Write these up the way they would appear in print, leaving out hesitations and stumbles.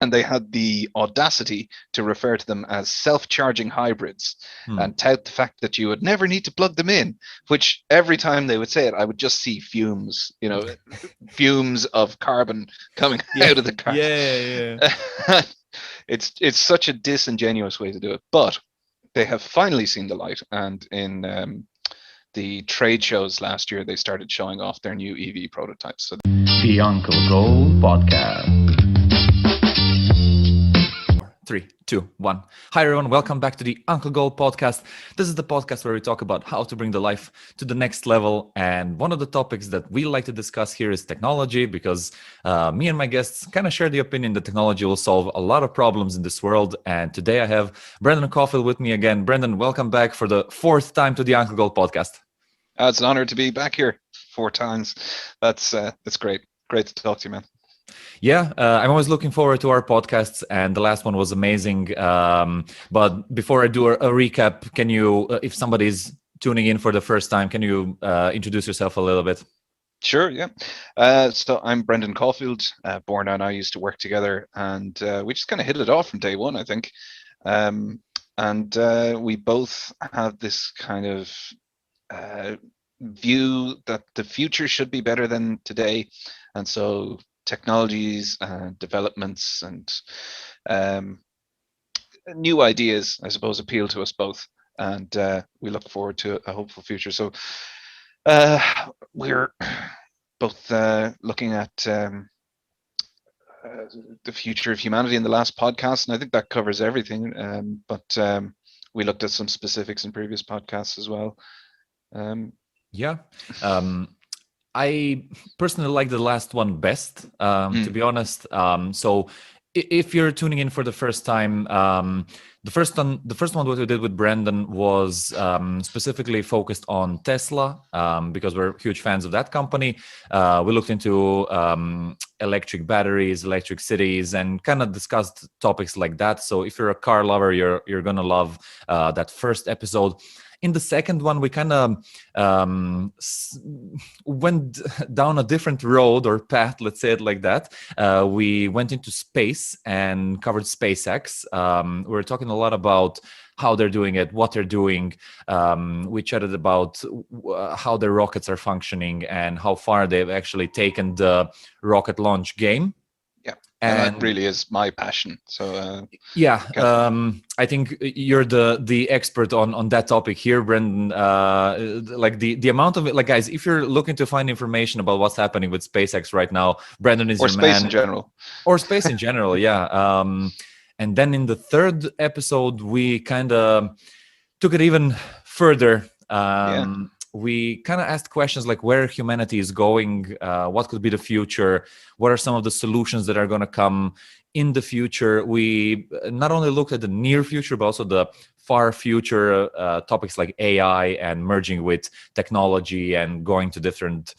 and they had the audacity to refer to them as self-charging hybrids and tout the fact that you would never need to plug them in, which every time they would say it, I would just see fumes, fumes of carbon coming Yeah, out of the car. yeah, It's such a disingenuous way to do it, but they have finally seen the light, and in the trade shows last year, they started showing off their new EV prototypes. So The Uncle Gold Podcast. 3, 2, 1. Hi everyone, welcome back to the Uncle Gold Podcast. This is the podcast where we talk about how to bring the life to the next level. And one of the topics that we like to discuss here is technology, because me and my guests kind of share the opinion that technology will solve a lot of problems in this world. And today I have Brendan Caulfield with me again. Brendan, welcome back for the 4th time to the Uncle Gold Podcast. It's an honor to be back here 4 times. That's great. Great to talk to you, man. Yeah, I'm always looking forward to our podcasts, and the last one was amazing. But before I do a recap, can you, if somebody's tuning in for the first time, can you introduce yourself a little bit? Sure, yeah. So I'm Brendan Caulfield. Born and I used to work together, and we just kind of hit it off from day one, I think. And we both have this kind of view that the future should be better than today, and so technologies and developments and new ideas, I suppose, appeal to us both, and we look forward to a hopeful future. So we're both looking at the future of humanity in the last podcast, and I think that covers everything, but we looked at some specifics in previous podcasts as well. I personally like the last one best, to be honest. So if you're tuning in for the first time, the first one what we did with Brandon was specifically focused on Tesla, because we're huge fans of that company. We looked into electric batteries, electric cities, and kind of discussed topics like that. So if you're a car lover, you're gonna love that first episode. In the second one, we kind of went down a different road or path, let's say it like that. We went into space and covered SpaceX. We were talking a lot about how they're doing it, what they're doing. We chatted about how their rockets are functioning and how far they've actually taken the rocket launch game. And that really is my passion. So I think you're the expert on that topic here, Brendan. Like the amount of it, like guys, if you're looking to find information about what's happening with SpaceX right now, Brendan is your man. Or space in general. Or space in general, yeah. And then in the third episode, we kind of took it even further. We kind of asked questions like where humanity is going, what could be the future, what are some of the solutions that are going to come in the future. We not only looked at the near future, but also the far future, topics like AI and merging with technology and going to different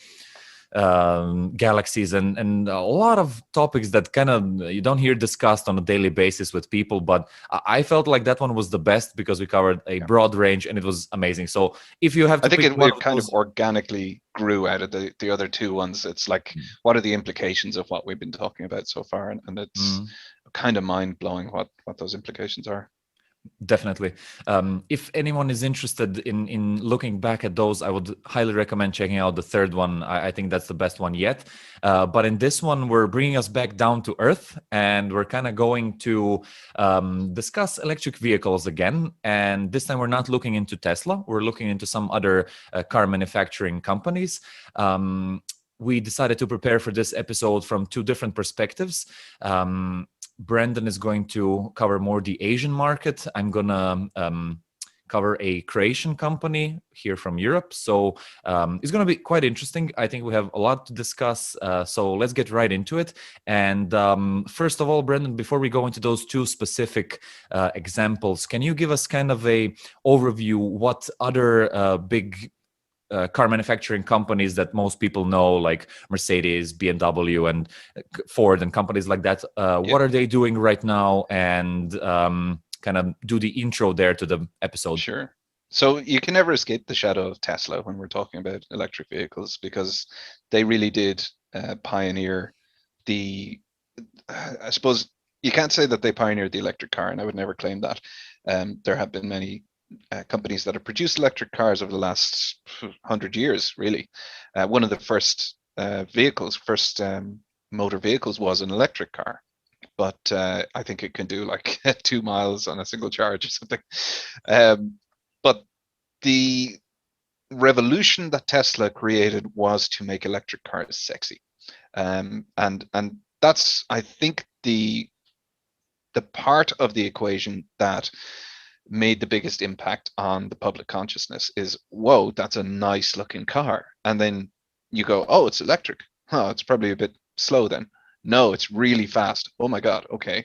galaxies and a lot of topics that kind of you don't hear discussed on a daily basis with people. But I felt like that one was the best because we covered a broad range and it was amazing. So if you have to, I think it kind of organically grew out of the other two ones. It's like, what are the implications of what we've been talking about so far? And it's kind of mind blowing what those implications are. Definitely. If anyone is interested in looking back at those, I would highly recommend checking out the third one. I think that's the best one yet. But in this one, we're bringing us back down to earth, and we're kind of going to discuss electric vehicles again. And this time, we're not looking into Tesla. We're looking into some other car manufacturing companies. We decided to prepare for this episode from 2 different perspectives. Brandon is going to cover more the Asian market. I'm going to cover a Croatian company here from Europe. So it's going to be quite interesting. I think we have a lot to discuss. So let's get right into it. And first of all, Brandon, before we go into those 2 specific examples, can you give us kind of a overview what other big car manufacturing companies that most people know, like Mercedes, BMW, and Ford, and companies like that, what are they doing right now? And kind of do the intro there to the episode. Sure. So you can never escape the shadow of Tesla when we're talking about electric vehicles, because they really did pioneer the, I suppose, you can't say that they pioneered the electric car, and I would never claim that. There have been many companies that have produced electric cars over the last 100 years, really. One of the first first motor vehicles was an electric car, but I think it can do like 2 miles on a single charge or something. But the revolution that Tesla created was to make electric cars sexy. And that's, I think, the part of the equation that made the biggest impact on the public consciousness is, whoa, that's a nice looking car. And then you go, oh, it's electric. Oh, it's probably a bit slow then. No, it's really fast. Oh my God. Okay.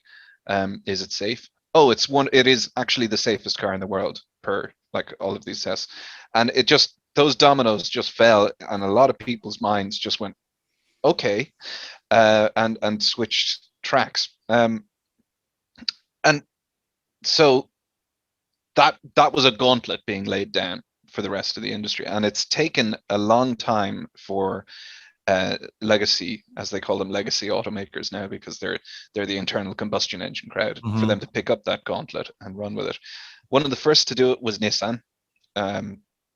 Is it safe? Oh, it is actually the safest car in the world per like all of these tests. And it just, those dominoes just fell, and a lot of people's minds just went, okay, and switched tracks. And so that was a gauntlet being laid down for the rest of the industry, and it's taken a long time for legacy, as they call them, legacy automakers now, because they're the internal combustion engine crowd, for them to pick up that gauntlet and run with it. One of the first to do it was Nissan.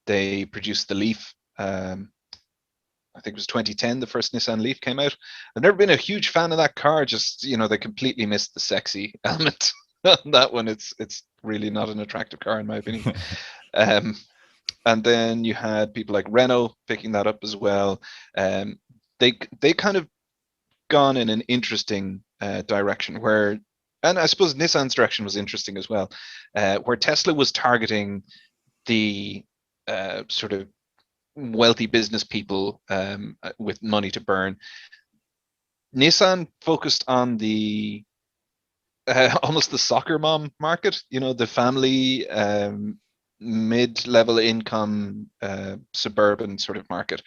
They produced the Leaf. I think it was 2010 the first Nissan Leaf came out. I've never been a huge fan of that car. Just, they completely missed the sexy element on that one. It's really not an attractive car in my opinion. And then you had people like Renault picking that up as well. They kind of gone in an interesting direction where, and I suppose Nissan's direction was interesting as well, where Tesla was targeting the sort of wealthy business people with money to burn. Nissan focused on the almost the soccer mom market, the family mid-level income suburban sort of market,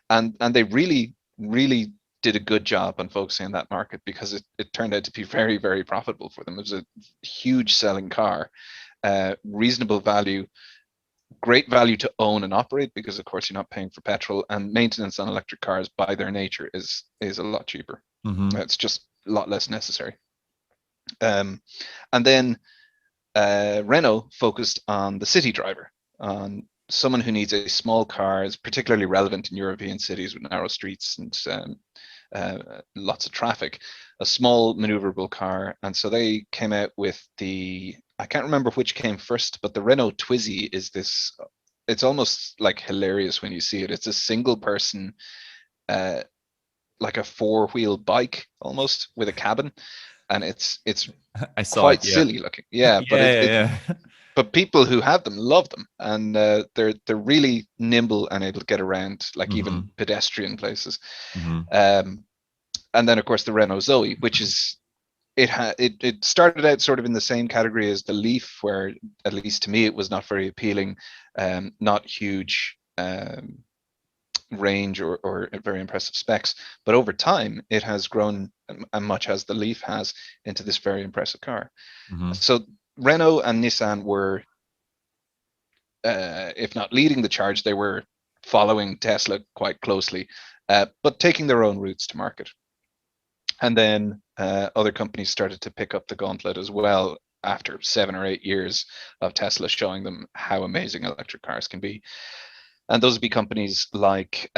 and they really did a good job on focusing on that market, because it turned out to be very, very profitable for them. It was a huge selling car, reasonable value, great value to own and operate, because of course you're not paying for petrol, and maintenance on electric cars by their nature is a lot cheaper. It's just a lot less necessary. And then Renault focused on the city driver, on someone who needs a small car. Is particularly relevant in European cities with narrow streets and lots of traffic, a small maneuverable car. And so they came out with I can't remember which came first, but the Renault Twizy is this, it's almost like hilarious when you see it. It's a single person, like a four-wheel bike almost, with a cabin. And it's I saw quite it, yeah. silly looking. Yeah, but but people who have them love them, and they're really nimble and able to get around, like even pedestrian places. And then of course the Renault Zoe, which is, it started out sort of in the same category as the Leaf, where at least to me it was not very appealing, not huge range or very impressive specs, but over time it has grown, and much as the Leaf has, into this very impressive car. So Renault and Nissan were, if not leading the charge, they were following Tesla quite closely, but taking their own routes to market. And then other companies started to pick up the gauntlet as well, after 7 or 8 years of Tesla showing them how amazing electric cars can be. And those would be companies like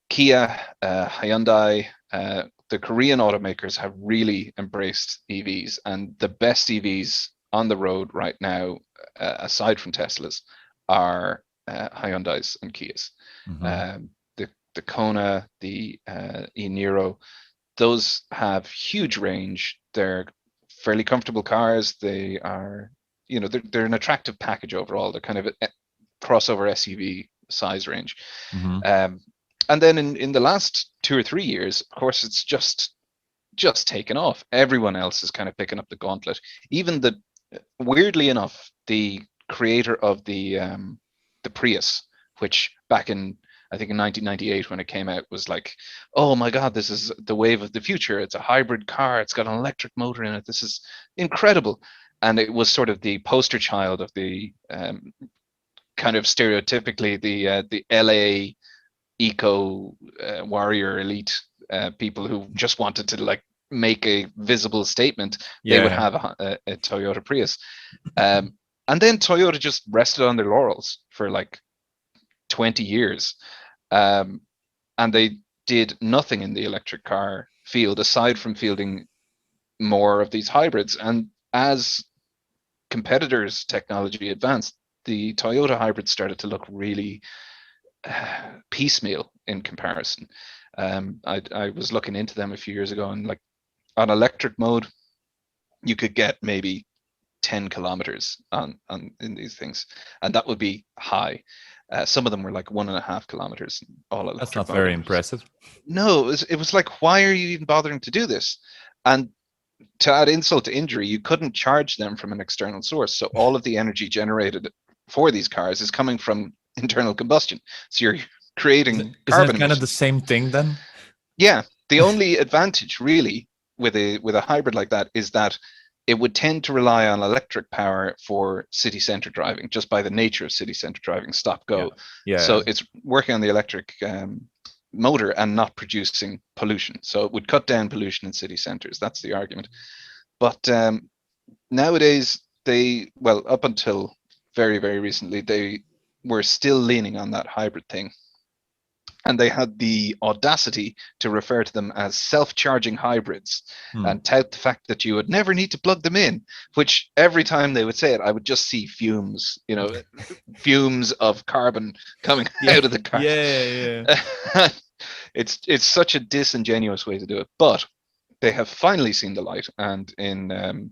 Kia, Hyundai. The Korean automakers have really embraced EVs, and the best EVs on the road right now, aside from Teslas, are Hyundais and Kias. The Kona, the e-Niro, those have huge range. They're fairly comfortable cars. They are, they're an attractive package overall. They're kind of a crossover SUV size range. And then in the last 2 or 3 years, of course, it's just taken off. Everyone else is kind of picking up the gauntlet. Even weirdly enough, the creator of the Prius, which back in, I think in 1998 when it came out, was like, oh my God, this is the wave of the future. It's a hybrid car. It's got an electric motor in it. This is incredible. And it was sort of the poster child of the kind of stereotypically the LA eco warrior elite people who just wanted to like make a visible statement, they would have a Toyota Prius. And then Toyota just rested on their laurels for like 20 years. And they did nothing in the electric car field aside from fielding more of these hybrids. And as competitors' technology advanced, the Toyota hybrid started to look really piecemeal in comparison. I was looking into them a few years ago, and like on electric mode, you could get maybe 10 kilometers on in these things, and that would be high. Some of them were like 1.5 kilometers. All electric. That's not very impressive. No, it was like, why are you even bothering to do this? And to add insult to injury, you couldn't charge them from an external source. So all of the energy generated for these cars is coming from internal combustion. So you're creating Isn't carbon it kind of emissions. the same thing then? Yeah, the only advantage really with a hybrid like that is that it would tend to rely on electric power for city center driving, just by the nature of city center driving, stop go. Yeah. So it's working on the electric motor and not producing pollution. So it would cut down pollution in city centers. That's the argument. But nowadays, up until very, very recently, they were still leaning on that hybrid thing. And they had the audacity to refer to them as self-charging hybrids and tout the fact that you would never need to plug them in, which every time they would say it, I would just see fumes, fumes of carbon coming out of the car. Yeah. It's such a disingenuous way to do it, but they have finally seen the light. And in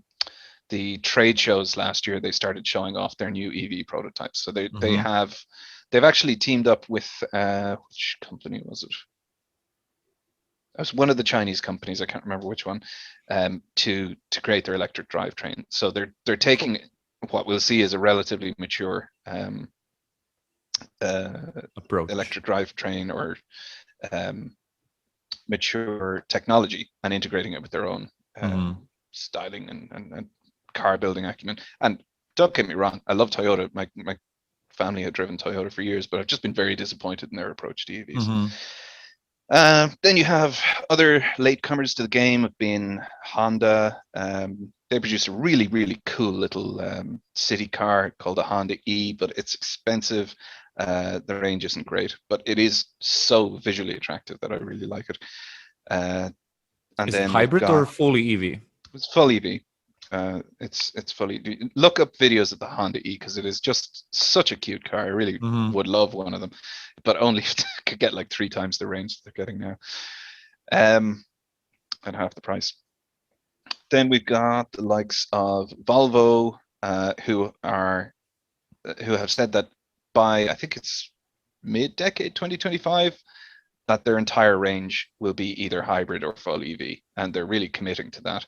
the trade shows last year, they started showing off their new EV prototypes. So they've actually teamed up with which company was it? It was one of the Chinese companies, I can't remember which one, to create their electric drivetrain. So they're taking what we'll see as a relatively mature approach, electric drivetrain or mature technology, and integrating it with their own styling and car building acumen. And don't get me wrong, I love Toyota. My family had driven Toyota for years, but I've just been very disappointed in their approach to EVs. Then you have other latecomers to the game, have been Honda. They produce a really, really cool little city car called a Honda E, but it's expensive. The range isn't great, but it is so visually attractive that I really like it. And is then it hybrid or fully EV? It's full EV. It's fully. Look up videos of the Honda E because it is just such a cute car. I really would love one of them, but only could get like 3 times the range they're getting now, and half the price. Then we've got the likes of Volvo, who have said that by, I think it's mid-decade 2025, that their entire range will be either hybrid or full EV, and they're really committing to that.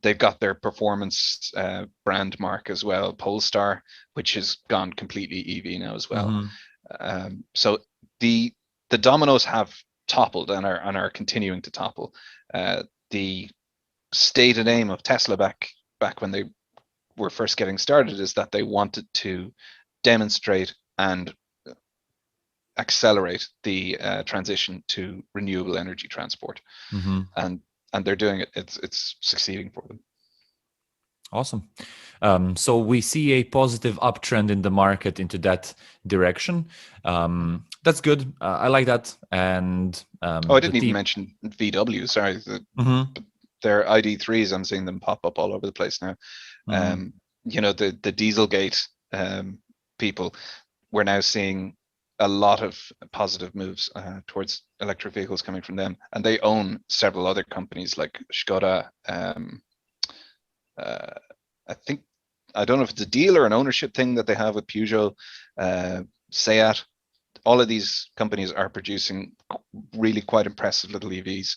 They've got their performance brand mark as well, Polestar, which has gone completely EV now as well. So the dominoes have toppled and are continuing to topple. The stated aim of Tesla back when they were first getting started is that they wanted to demonstrate and accelerate the transition to renewable energy transport, and they're doing it. It's succeeding for them. Awesome. So we see a positive uptrend in the market into that direction. That's good. I like that. And I didn't even mention VW. Sorry, their ID3s. I'm seeing them pop up all over the place now. The Dieselgate people. We're now seeing a lot of positive moves towards electric vehicles coming from them, and they own several other companies like Skoda. I think, I don't know if it's a deal or an ownership thing that they have with Peugeot, Seat. All of these companies are producing really quite impressive little EVs.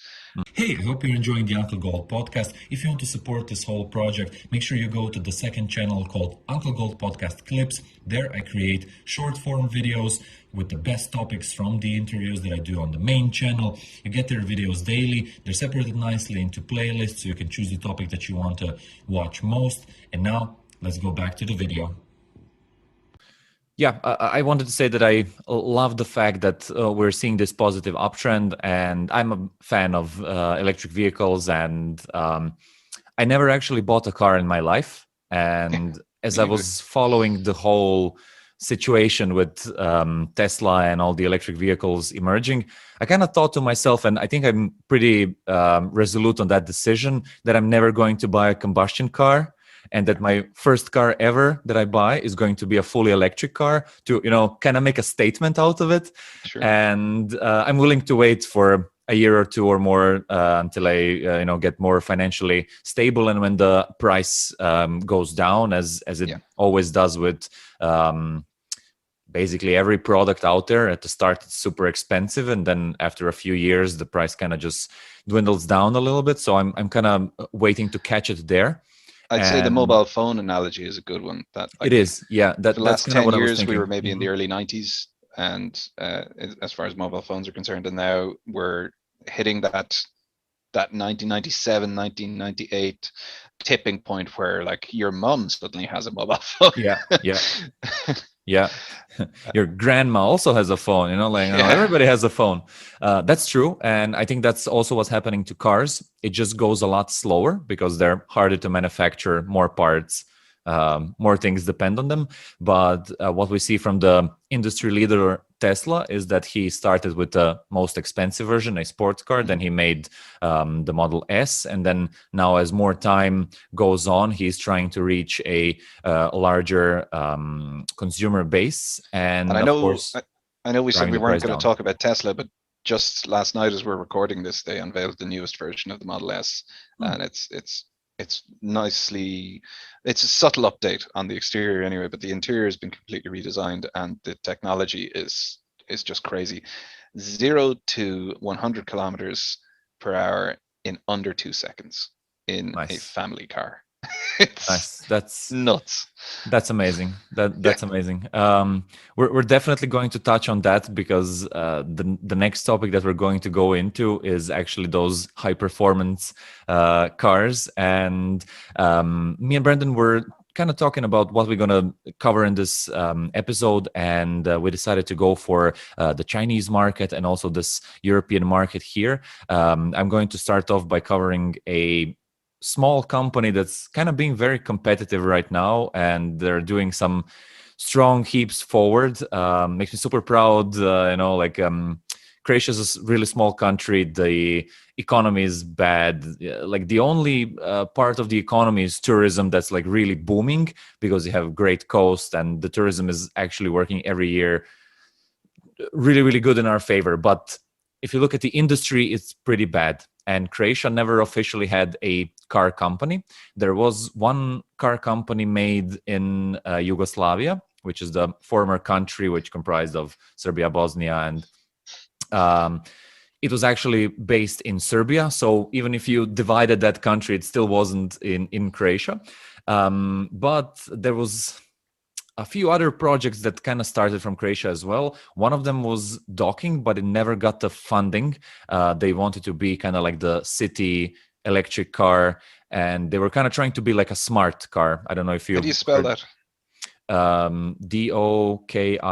Hey, I hope you're enjoying the Uncle Gold podcast. If you want to support this whole project, make sure you go to the second channel called Uncle Gold Podcast Clips. There I create short form videos with the best topics from the interviews that I do on the main channel. You get their videos daily. They're separated nicely into playlists, so you can choose the topic that you want to watch most. And now let's go back to the video. Yeah, I wanted to say that I love the fact that we're seeing this positive uptrend, and I'm a fan of electric vehicles, and I never actually bought a car in my life. And as Me I neither. was following the whole situation with Tesla and all the electric vehicles emerging, I kind of thought to myself, and I think I'm pretty resolute on that decision, that I'm never going to buy a combustion car, and that my first car ever that I buy is going to be a fully electric car to, kind of make a statement out of it. Sure. And I'm willing to wait for a year or two or more until I, get more financially stable, and when the price goes down, as it always does with basically every product out there. At the start, it's super expensive, and then after a few years, the price kind of just dwindles down a little bit. So I'm kind of waiting to catch it there. I'd say the mobile phone analogy is a good one. That it is, yeah. For the last 10 years, we were maybe in the early 90s, and as far as mobile phones are concerned, and now we're hitting that 1997, 1998 tipping point where like your mum suddenly has a mobile phone. Yeah. Your grandma also has a phone, everybody has a phone. That's true. And I think that's also what's happening to cars. It just goes a lot slower because they're harder to manufacture, more parts, more things depend on them. But what we see from the industry leader Tesla is that he started with the most expensive version, a sports car. Then he made the Model S, and then now, as more time goes on, he's trying to reach a larger consumer base. And I of know, course, I know we said we weren't going to down. talk about Tesla, but just last night, as we're recording this, they unveiled the newest version of the Model S, and it's nicely, it's a subtle update on the exterior anyway, but the interior has been completely redesigned, and the technology is just crazy. 0 to 100 kilometers per hour in under 2 seconds in a family car. It's nice. That's nuts. That's amazing. That's amazing. We're definitely going to touch on that, because the next topic that we're going to go into is actually those high performance cars. And me and Brendan were kind of talking about what we're going to cover in this episode, and we decided to go for the Chinese market and also this European market here. I'm going to start off by covering a small company that's kind of being very competitive right now, and they're doing some strong heaps forward. Makes me super proud. Croatia is a really small country. The economy is bad. Like the only part of the economy is tourism that's like really booming, because you have great coast, and the tourism is actually working every year really, really good in our favor. But if you look at the industry, it's pretty bad. And Croatia never officially had a car company. There was one car company made in Yugoslavia, which is the former country which comprised of Serbia, Bosnia, and it was actually based in Serbia. So even if you divided that country, it still wasn't in Croatia. But there was a few other projects that kind of started from Croatia as well. One of them was docking, but it never got the funding. They wanted to be kind of like the city electric car, and they were kind of trying to be like a smart car. I don't know if you... How do you spell that? D-O-K-I-N-G,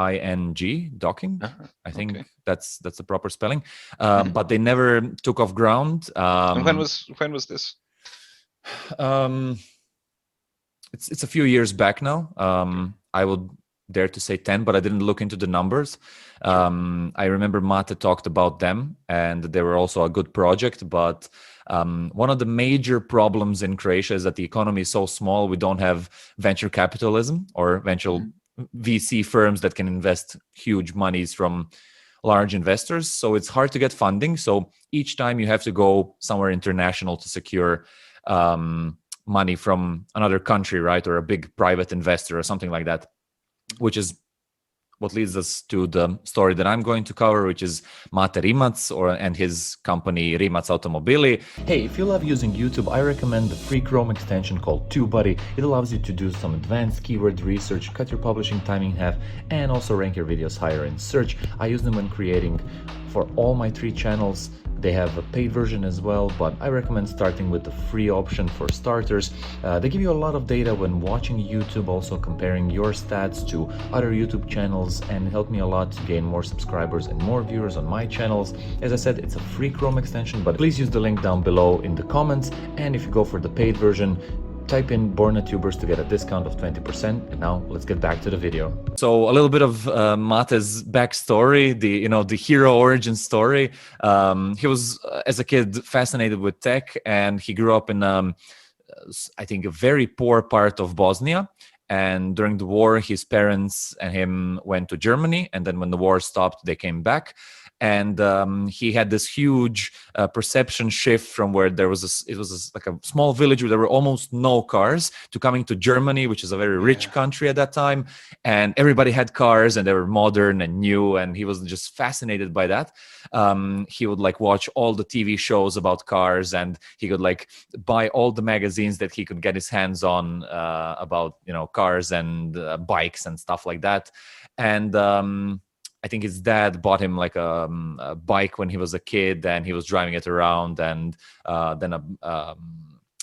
docking. I think that's the proper spelling. But they never took off ground. And when was this? It's a few years back now. I would dare to say 10, but I didn't look into the numbers. I remember Mate talked about them, and they were also a good project. But one of the major problems in Croatia is that the economy is so small. We don't have venture capitalism or venture VC firms that can invest huge monies from large investors. So it's hard to get funding. So each time you have to go somewhere international to secure money from another country, right? Or a big private investor or something like that, which is what leads us to the story that I'm going to cover, which is Mate Rimac and his company Rimac Automobili. Hey, if you love using YouTube, I recommend the free Chrome extension called TubeBuddy. It allows you to do some advanced keyword research, cut your publishing time in half, and also rank your videos higher in search. I use them when creating for all my 3 channels. They have a paid version as well, but I recommend starting with the free option for starters. They give you a lot of data when watching YouTube, also comparing your stats to other YouTube channels, and help me a lot to gain more subscribers and more viewers on my channels. As I said, it's a free Chrome extension, but please use the link down below in the comments. And if you go for the paid version, type in BornaTubers to get a discount of 20%. And now let's get back to the video. So a little bit of Mate's backstory, the hero origin story. He was, as a kid, fascinated with tech, and he grew up in, I think, a very poor part of Bosnia. And during the war, his parents and him went to Germany. And then when the war stopped, they came back. And he had this huge perception shift from where there was like a small village where there were almost no cars, to coming to Germany, which is a very rich country at that time, and everybody had cars and they were modern and new, and he was just fascinated by that. He would like watch all the TV shows about cars, and he could like buy all the magazines that he could get his hands on about cars and bikes and stuff like that. And I think his dad bought him like a bike when he was a kid, and he was driving it around, and then a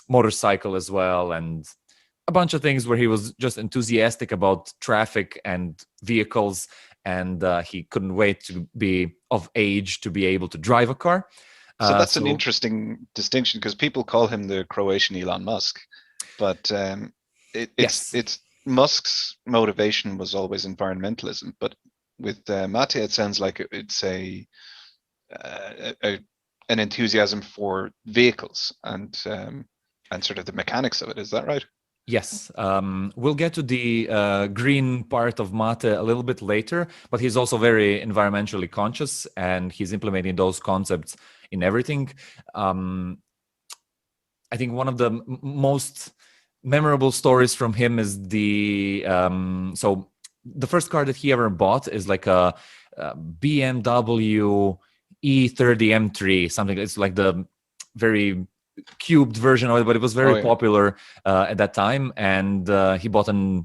motorcycle as well, and a bunch of things where he was just enthusiastic about traffic and vehicles, and he couldn't wait to be of age to be able to drive a car. So that's an interesting distinction, because people call him the Croatian Elon Musk, but it's Musk's motivation was always environmentalism, but with Mate, it sounds like it's an enthusiasm for vehicles and sort of the mechanics of it. Is that right? Yes. We'll get to the green part of Mate a little bit later, but he's also very environmentally conscious, and he's implementing those concepts in everything. I think one of the most memorable stories from him is the first car that he ever bought is like a BMW E30 M3, something. It's like the very cubed version of it, but it was very popular at that time. And he bought a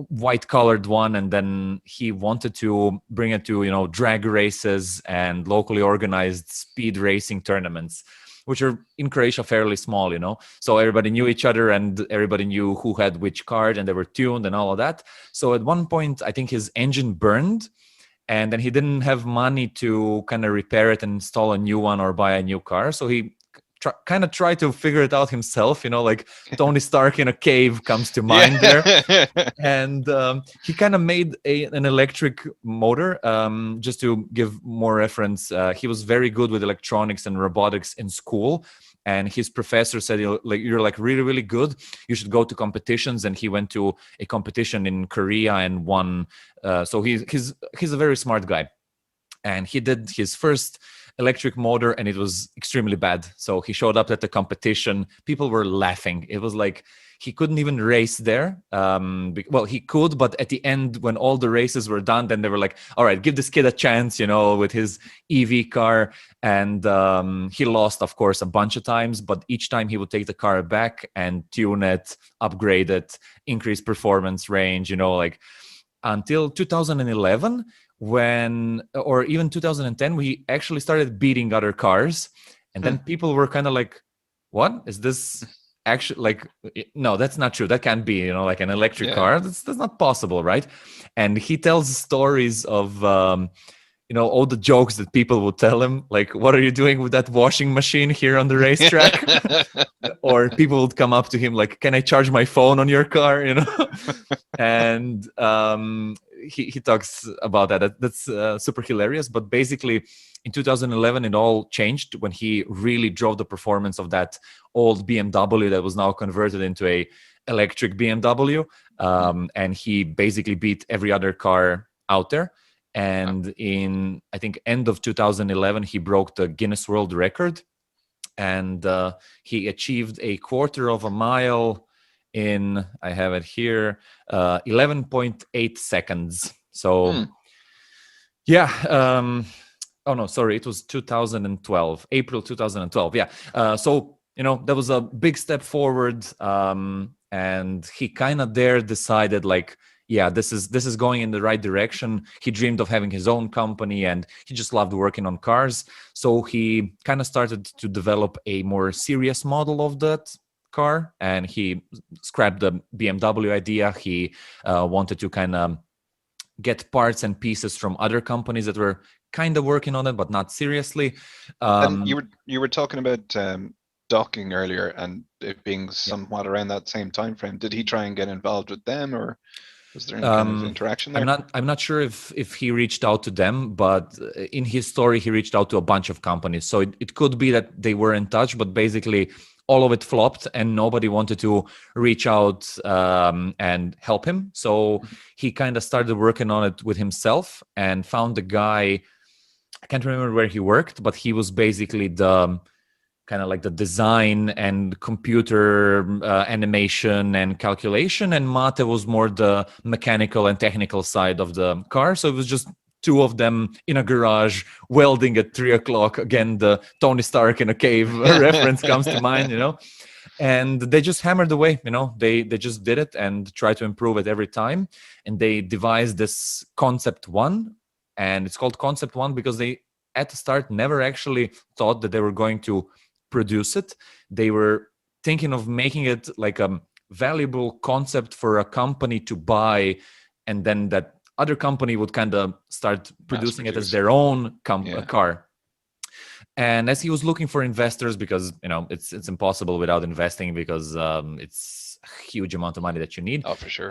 white colored one, and then he wanted to bring it to drag races and locally organized speed racing tournaments, which are in Croatia fairly small, so everybody knew each other and everybody knew who had which card, and they were tuned and all of that. So at one point, I think his engine burned, and then he didn't have money to kind of repair it and install a new one or buy a new car. So he kind of tried to figure it out himself, like Tony Stark in a cave comes to mind there. And he kind of made an electric motor. Just to give more reference, he was very good with electronics and robotics in school. And his professor said, you're like really, really good. You should go to competitions. And he went to a competition in Korea and won. So he's a very smart guy. And he did his first electric motor, and it was extremely bad. So he showed up at the competition. People were laughing. It was like he couldn't even race there. Well, he could, but at the end, when all the races were done, then they were like, all right, give this kid a chance, with his EV car. And he lost, of course, a bunch of times, but each time he would take the car back and tune it, upgrade it, increase performance range, until 2011, or even 2010, we actually started beating other cars. And then people were kind of like, what is this actually? Like, no, that's not true. That can't be, like an electric car. That's not possible, right? And he tells stories of, all the jokes that people would tell him, like, what are you doing with that washing machine here on the racetrack? Or people would come up to him like, can I charge my phone on your car? And he talks about that. That's super hilarious. But basically, in 2011, it all changed when he really drove the performance of that old BMW that was now converted into a electric BMW. And he basically beat every other car out there. And in, I think, end of 2011, he broke the Guinness World Record. And he achieved a quarter of a mile in, I have it here, 11.8 seconds. So, oh no, sorry, it was 2012, April 2012. Yeah. So, that was a big step forward. And he kind of there decided, like, yeah, this is going in the right direction. He dreamed of having his own company, and he just loved working on cars. So he kind of started to develop a more serious model of that car, and he scrapped the BMW idea. He wanted to kind of get parts and pieces from other companies that were kind of working on it, but not seriously. And you were talking about docking earlier, and it being somewhat around that same time frame. Did he try and get involved with them, or was there any kind of interaction there? I'm not sure if he reached out to them, but in his story he reached out to a bunch of companies. So it could be that they were in touch, but basically all of it flopped and nobody wanted to reach out and help him. So he kind of started working on it with himself and found a guy. I can't remember where he worked, but he was basically the kind of like the design and computer animation and calculation, and Mate was more the mechanical and technical side of the car. So it was just two of them in a garage welding at 3 o'clock. Again, the Tony Stark in a cave reference comes to mind, you know. And they just hammered away, you know. They just did it and tried to improve it every time. And they devised this Concept 1, and it's called Concept 1 because they at the start never actually thought that they were going to produce it. They were thinking of making it like a valuable concept for a company to buy, and then that other company would kind of start producing it as their own car. And as he was looking for investors, because you know it's impossible without investing, because it's a huge amount of money that you need. Oh, for sure.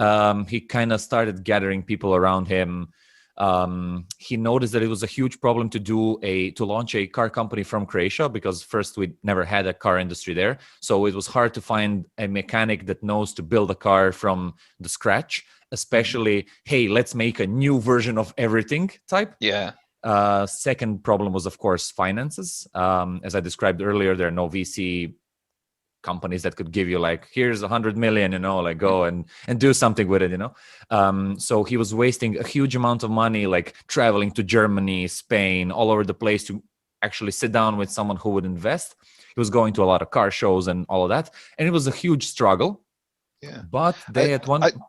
He kind of started gathering people around him. He noticed that it was a huge problem to launch a car company from Croatia, because first we never had a car industry there. So it was hard to find a mechanic that knows to build a car from the scratch, especially, hey, let's make a new version of everything type. Yeah. Second problem was, of course, finances. As I described earlier, there are no VC companies that could give you like, here's 100 million, you know, like go and do something with it, you know. So he was wasting a huge amount of money, like traveling to Germany, Spain, all over the place to actually sit down with someone who would invest. He was going to a lot of car shows and all of that, and it was a huge struggle. Yeah, but they I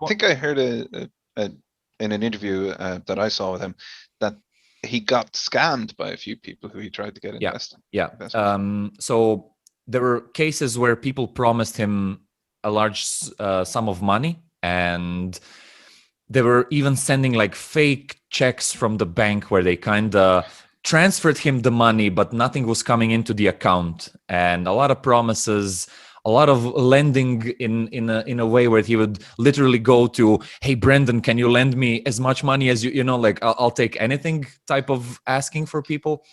think I heard in an interview that I saw with him that he got scammed by a few people who he tried to get invested. So there were cases where people promised him a large sum of money, and they were even sending like fake checks from the bank where they kind of transferred him the money, but nothing was coming into the account. And a lot of promises, a lot of lending in a way where he would literally go to, hey, Brendan, can you lend me as much money as you know, like I'll take anything type of asking for people.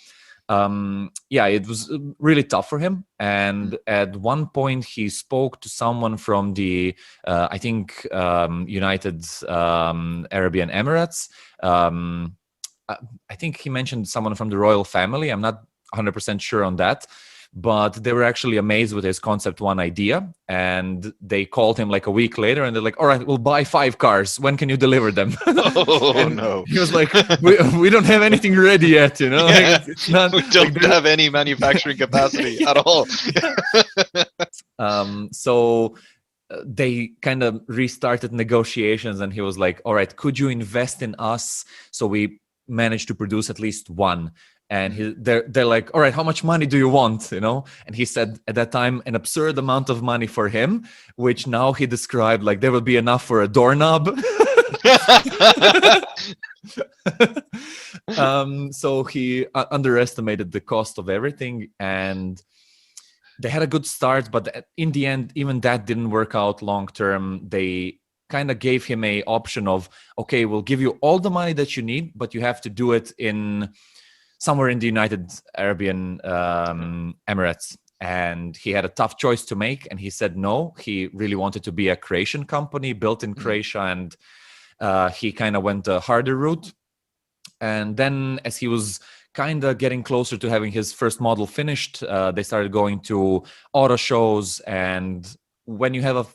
It was really tough for him. And at one point he spoke to someone from the, I think, United Arabian Emirates. I think he mentioned someone from the royal family. I'm not 100% sure on that. But they were actually amazed with his Concept 1 idea, and they called him like a week later, and they're like, all right, we'll buy 5 cars. When can you deliver them? Oh, no. He was like, we don't have anything ready yet, you know? Yeah. Like, it's not, we don't have any manufacturing capacity at all. So they kind of restarted negotiations, and he was like, all right, could you invest in us? So we managed to produce at least one. And they're like, all right, how much money do you want? You know? And he said at that time an absurd amount of money for him, which now he described like there will be enough for a doorknob. So he underestimated the cost of everything, and they had a good start, but in the end, even that didn't work out long term. They kind of gave him a option of, okay, we'll give you all the money that you need, but you have to do it in somewhere in the United Arabian Emirates. And he had a tough choice to make, and he said no. He really wanted to be a Croatian company built in Croatia, and he kind of went a harder route. And then as he was kind of getting closer to having his first model finished, they started going to auto shows. And when you have a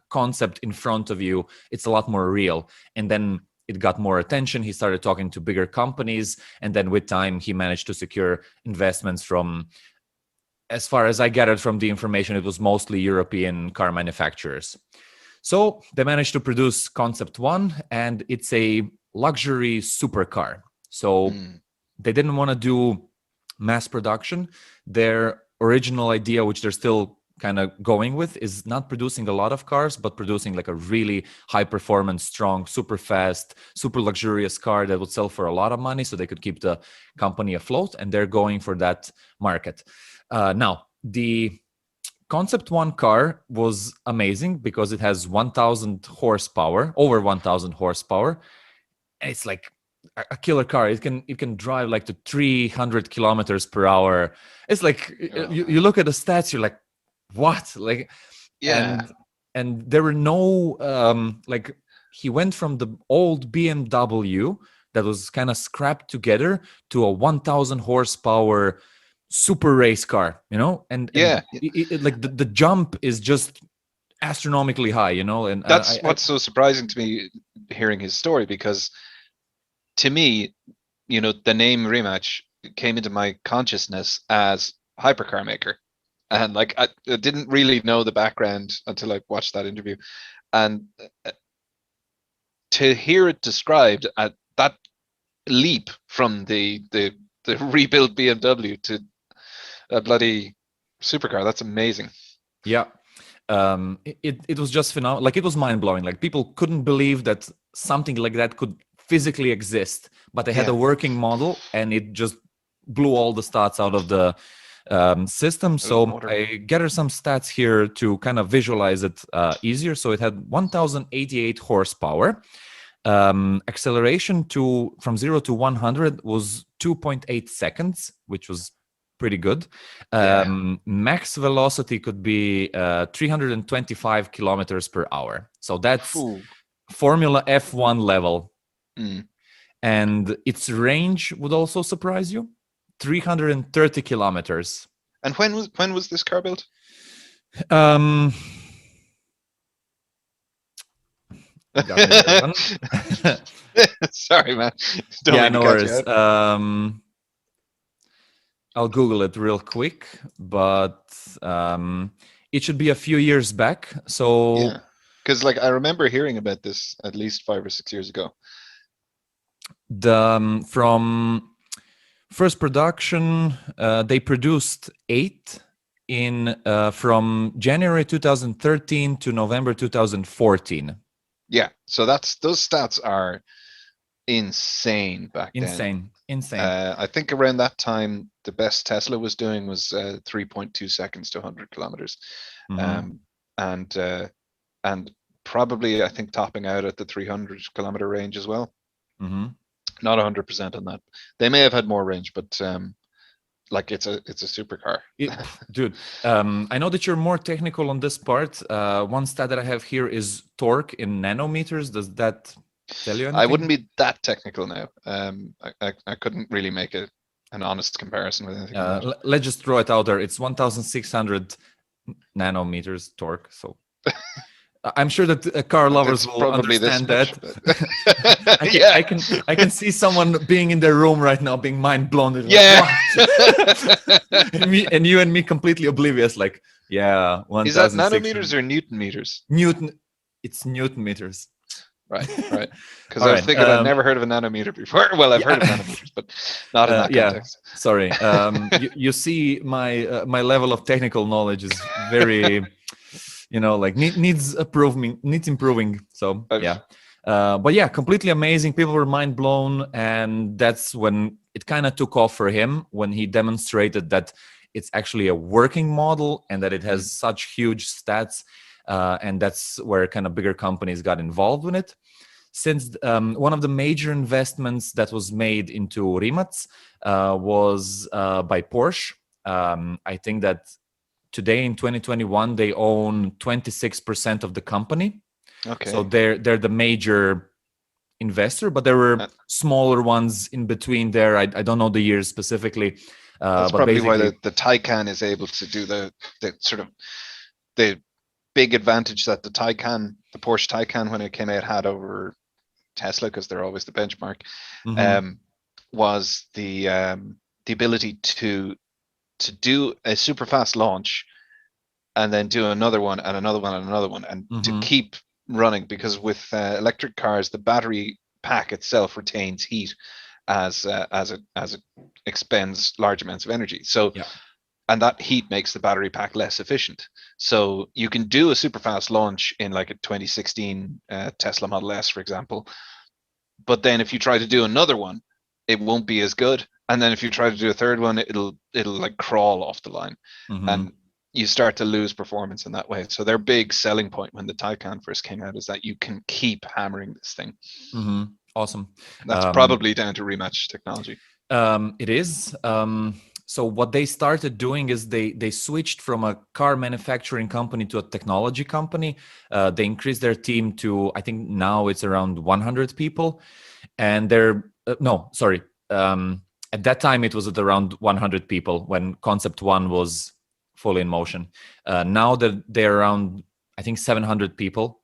concept in front of you, it's a lot more real. And then it got more attention. He started talking to bigger companies, and then with time he managed to secure investments from, as far as I gathered from the information, it was mostly European car manufacturers. So they managed to produce Concept 1, and it's a luxury supercar. So they didn't want to do mass production. Their original idea, which they're still kind of going with, is not producing a lot of cars, but producing like a really high performance, strong, super fast, super luxurious car that would sell for a lot of money so they could keep the company afloat. And they're going for that market. Now, the Concept 1 car was amazing because it has 1,000 horsepower, over 1,000 horsepower. And it's like a killer car. It can drive like to 300 kilometers per hour. It's like you look at the stats, you're like, what? Like, Yeah. and there were no like, he went from the old BMW that was kind of scrapped together to a 1,000 horsepower super race car, you know, and like the jump is just astronomically high, you know. And that's what's so surprising to me, hearing his story, because to me, you know, the name Rimac came into my consciousness as hypercar maker. And like, I didn't really know the background until I watched that interview. And to hear it described at that leap from the rebuilt BMW to a bloody supercar, that's amazing. Yeah. It was just phenomenal. Like, it was mind-blowing. Like, people couldn't believe that something like that could physically exist, but they had a working model, and it just blew all the stats out of the system. So I gathered some stats here to kind of visualize it easier. So it had 1,088 horsepower. Acceleration from 0 to 100 was 2.8 seconds, which was pretty good. Max velocity could be 325 kilometers per hour. So that's Formula F1 level. And its range would also surprise you. 330 kilometers. And when was this car built? Sorry, man. No worries. I'll Google it real quick, but it should be a few years back. So, because like I remember hearing about this at least 5 or 6 years ago. From first production, they produced 8 from January 2013 to November 2014. Yeah, so those stats are insane back then. Insane. I think around that time, the best Tesla was doing was 3.2 seconds to 100 kilometers, and probably I think topping out at the 300 kilometer range as well. Not 100% on that. They may have had more range, but like it's a supercar. Dude, I know that you're more technical on this part. One stat that I have here is torque in nanometers. Does that tell you anything? I wouldn't be that technical now. I couldn't really make an honest comparison with anything. Let's just throw it out there. It's 1,600 nanometers torque. So I'm sure that car lovers will understand that. I can see someone being in their room right now, being mind blown. Like, and you and me completely oblivious. Like, yeah, 1,600. Is that nanometers or Newton meters? It's Newton meters. Right. Because I was thinking I'd never heard of a nanometer before. Well, I've heard of nanometers, but not in that context. Sorry. You see, my level of technical knowledge is very, like needs improving. So but yeah, completely amazing. People were mind blown, and that's when it kind of took off for him, when he demonstrated that it's actually a working model and that it has such huge stats. And that's where kind of bigger companies got involved in it. Since one of the major investments that was made into Rimac was by Porsche. I think that today in 2021 they own 26% of the company. Okay. So they're the major investor, but there were smaller ones in between there. I don't know the years specifically. That's but probably why the Taycan is able to do the sort of the big advantage that the Porsche Taycan, when it came out, had over Tesla, because they're always the benchmark, was the ability to do a super fast launch and then do another one and another one and another one, and to keep running, because with electric cars, the battery pack itself retains heat as it expends large amounts of energy. So, Yeah. and that heat makes the battery pack less efficient. So you can do a super fast launch in like a 2016 Tesla Model S, for example, but then if you try to do another one, it won't be as good. And then if you try to do a third one, it'll like crawl off the line, and you start to lose performance in that way. So their big selling point when the Taycan first came out is that you can keep hammering this thing. Awesome. That's probably down to rematch technology. It is. So what they started doing is they switched from a car manufacturing company to a technology company. They increased their team to, I think now it's around 100 people, and they're no, sorry. At that time it was at around 100 people when Concept One was fully in motion. Now they're around, I think, 700 people.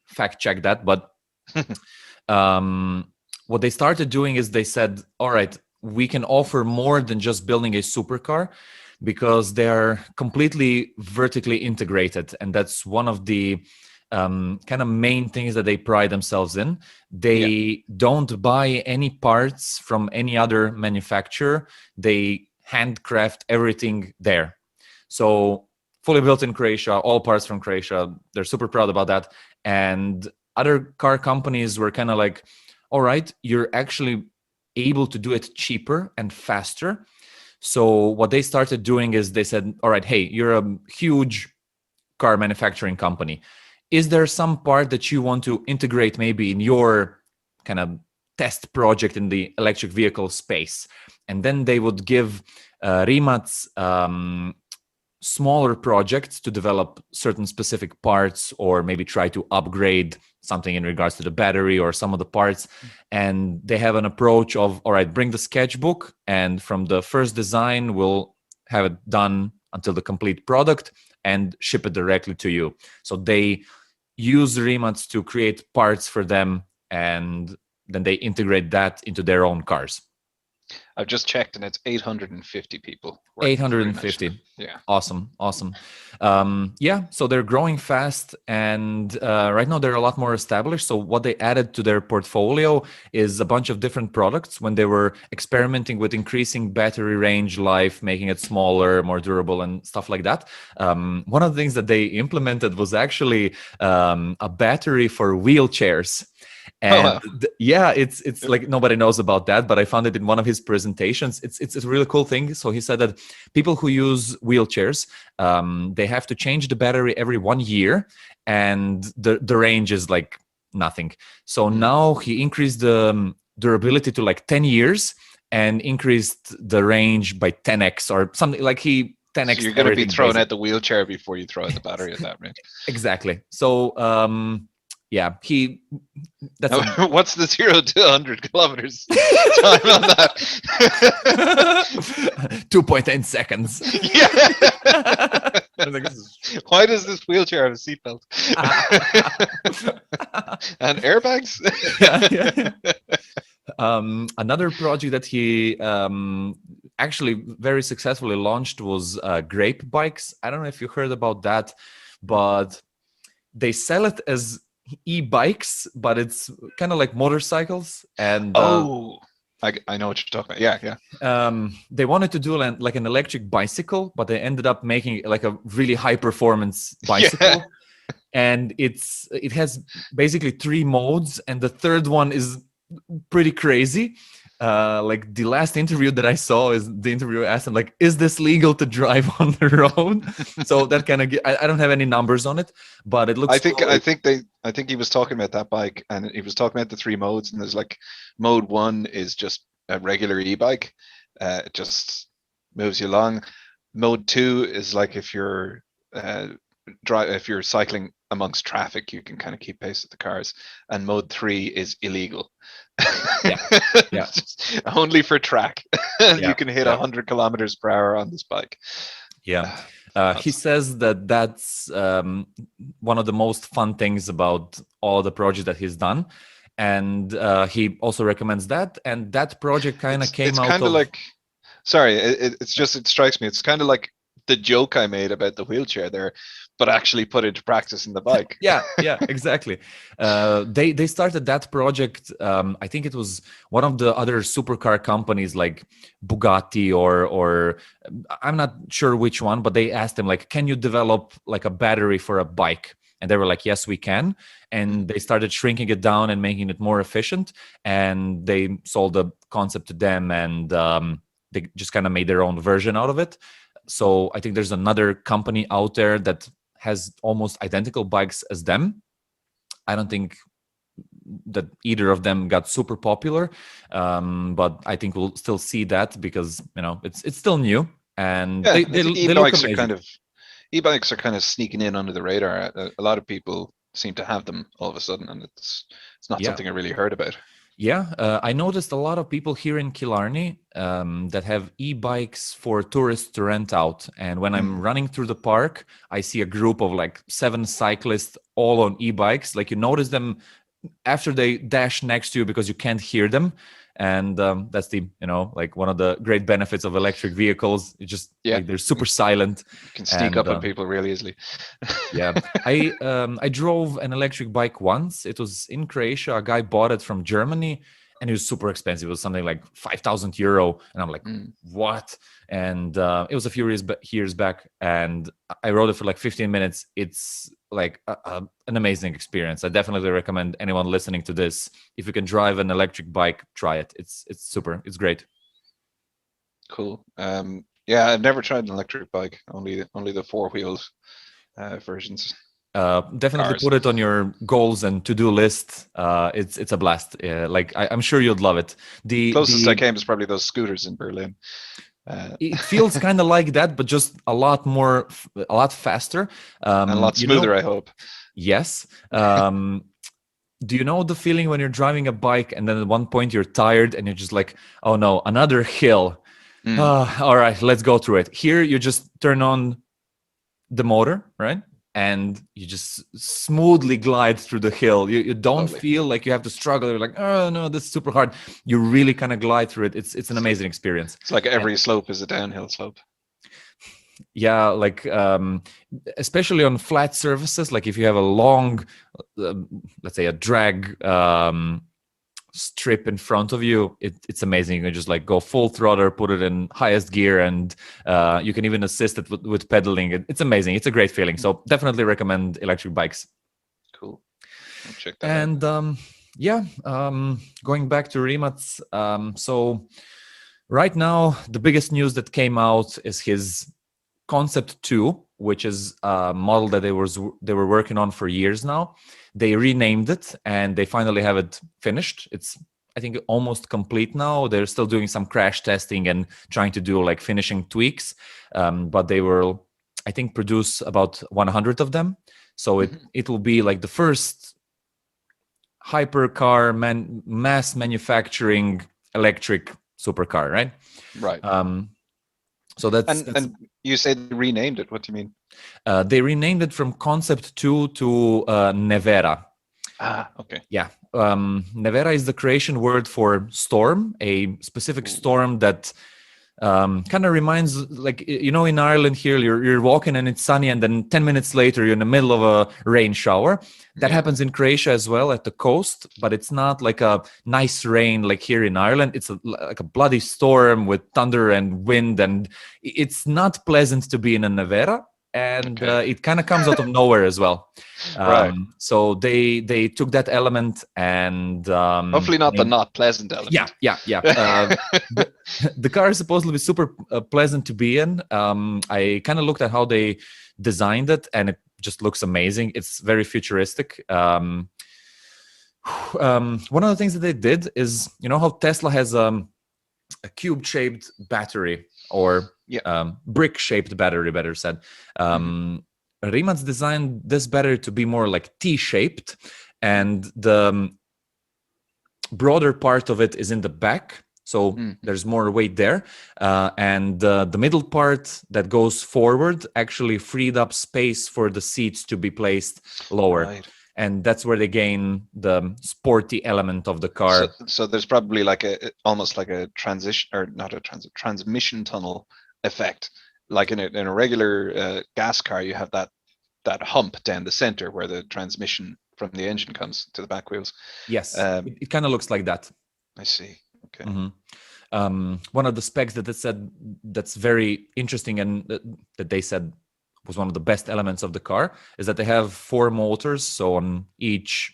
Fact check that, but what they started doing is they said, all right, we can offer more than just building a supercar, because they are completely vertically integrated. And that's one of the kind of main things that they pride themselves in. They don't buy any parts from any other manufacturer. They handcraft everything there. So fully built in Croatia, all parts from Croatia. They're super proud about that. And other car companies were kind of like, all right, you're actually able to do it cheaper and faster. So what they started doing is they said, all right, hey, you're a huge car manufacturing company. Is there some part that you want to integrate maybe in your kind of test project in the electric vehicle space? And then they would give Rimac smaller projects to develop certain specific parts, or maybe try to upgrade something in regards to the battery or some of the parts. And they have an approach of, all right, bring the sketchbook, and from the first design, we'll have it done until the complete product and ship it directly to you. So they use Rimac to create parts for them, and then they integrate that into their own cars. I've just checked, and it's 850 people. 850. Yeah. Awesome. So they're growing fast, and right now they're a lot more established. So what they added to their portfolio is a bunch of different products when they were experimenting with increasing battery range life, making it smaller, more durable, and stuff like that. One of the things that they implemented was actually a battery for wheelchairs. And it's like nobody knows about that, but I found it in one of his presentations. It's a really cool thing. So he said that people who use wheelchairs, they have to change the battery every 1 year, and the range is like nothing. So now he increased the durability to like 10 years and increased the range by 10x or something, like he 10x. So you're going to be throwing out the wheelchair before you throw out the battery at that rate. Exactly. So what's the 0 to 100 kilometers time on that? 2.8 seconds. Yeah. Why does this wheelchair have a seatbelt? And airbags? Another project that he actually very successfully launched was GREJP bikes. I don't know if you heard about that, but they sell it as e-bikes, but it's kind of like motorcycles. And I know what you're talking about. Yeah. They wanted to do like an electric bicycle, but they ended up making it like a really high performance bicycle. Yeah. And it has basically 3 modes, and the third one is pretty crazy. Like the last interview that I saw, is the interviewer asked him, like, is this legal to drive on the road? So that kind of, I don't have any numbers on it, but it looks I think he was talking about that bike, and he was talking about the 3 modes, and there's like mode 1 is just a regular e-bike. It just moves you along. Mode 2 is like if you're cycling amongst traffic, you can kind of keep pace with the cars. And mode 3 is illegal. Yeah. Just only for track. You can hit 100 kilometers per hour on this bike. Yeah. He says that that's one of the most fun things about all the projects that he's done. And he also recommends that. And that project kind of came out of... like, sorry, it strikes me. It's kind of like the joke I made about the wheelchair there. but actually put into practice in the bike. Yeah, exactly. They started that project. I think it was one of the other supercar companies like Bugatti or I'm not sure which one, but they asked them like, can you develop like a battery for a bike? And they were like, yes, we can. And they started shrinking it down and making it more efficient. And they sold the concept to them, and they just kind of made their own version out of it. So I think there's another company out there that has almost identical bikes as them. I don't think that either of them got super popular, but I think we'll still see that because it's still new, and Yeah, they I think look amazing. E-bikes are kind of sneaking in under the radar. A lot of people seem to have them all of a sudden, and it's not Yeah. something I really heard about. Yeah, I noticed a lot of people here in Killarney that have e-bikes for tourists to rent out. And when I'm running through the park, I see a group of like 7 cyclists all on e-bikes. Like you notice them after they dash next to you because you can't hear them. And that's the, like one of the great benefits of electric vehicles. It's just like they're super silent. You can sneak up on people really easily. Yeah, I drove an electric bike once. It was in Croatia. A guy bought it from Germany, and it was super expensive. It was something like €5,000, and I'm like, what? And it was a few years back, and I rode it for like 15 minutes. It's like an amazing experience. I definitely recommend anyone listening to this, if you can drive an electric bike, try it. It's super. It's great. Cool. Yeah, I've never tried an electric bike. Only the 4-wheeled versions. Definitely Cars. put it on your goals and to-do list. It's a blast. Like I'm sure you'd love it. Closest I came is probably those scooters in Berlin. It feels kind of like that, but just a lot faster, and a lot smoother, I hope. Yes. Do you know the feeling when you're driving a bike and then at one point you're tired and you're just like, oh no, another hill. All right, let's go through it. Here you just turn on the motor, right? And you just smoothly glide through the hill. You don't feel like you have to struggle. You're like, oh no, this is super hard. You really kind of glide through it. It's an amazing experience. It's like every slope is a downhill slope. Yeah, like especially on flat surfaces, like if you have a long, let's say a drag strip in front of you, it's amazing. You can just like go full throttle, put it in highest gear, and you can even assist it with pedaling. It's amazing. It's a great feeling. So definitely recommend electric bikes. Cool. I'll check that out. And going back to Rimac, so right now the biggest news that came out is his Concept 2, which is a model that they were working on for years now. They renamed it and they finally have it finished. It's, I think, almost complete now. They're still doing some crash testing and trying to do like finishing tweaks, but they will, I think, produce about 100 of them. So it will be like the first hypercar mass manufacturing electric supercar, right? Right. So that's and you say they renamed it. What do you mean? They renamed it from Concept 2 to Nevera. Okay. Yeah. Nevera is the Croatian word for storm, a specific storm that kind of reminds, like, in Ireland here, you're walking and it's sunny, and then 10 minutes later, you're in the middle of a rain shower. That happens in Croatia as well at the coast, but it's not like a nice rain like here in Ireland. It's like a bloody storm with thunder and wind, and it's not pleasant to be in a Nevera. And it kind of comes out of nowhere as well. Right. So they took that element and hopefully not the not pleasant element. Yeah. The car is supposed to be super pleasant to be in. I kind of looked at how they designed it, and it just looks amazing. It's very futuristic. One of the things that they did is, how Tesla has a cube-shaped battery, or brick-shaped battery, better said. Rimac designed this battery to be more like T-shaped, and the broader part of it is in the back, so there's more weight there, and the middle part that goes forward actually freed up space for the seats to be placed lower. Right. And that's where they gain the sporty element of the car. So there's probably like almost like a transition, or not a transmission tunnel effect. Like in a regular gas car, you have that that hump down the center where the transmission from the engine comes to the back wheels. Yes, Um, it kind of looks like that. I see. Okay. One of the specs that it said that's very interesting and that they said was one of the best elements of the car is that they have 4 motors, so on each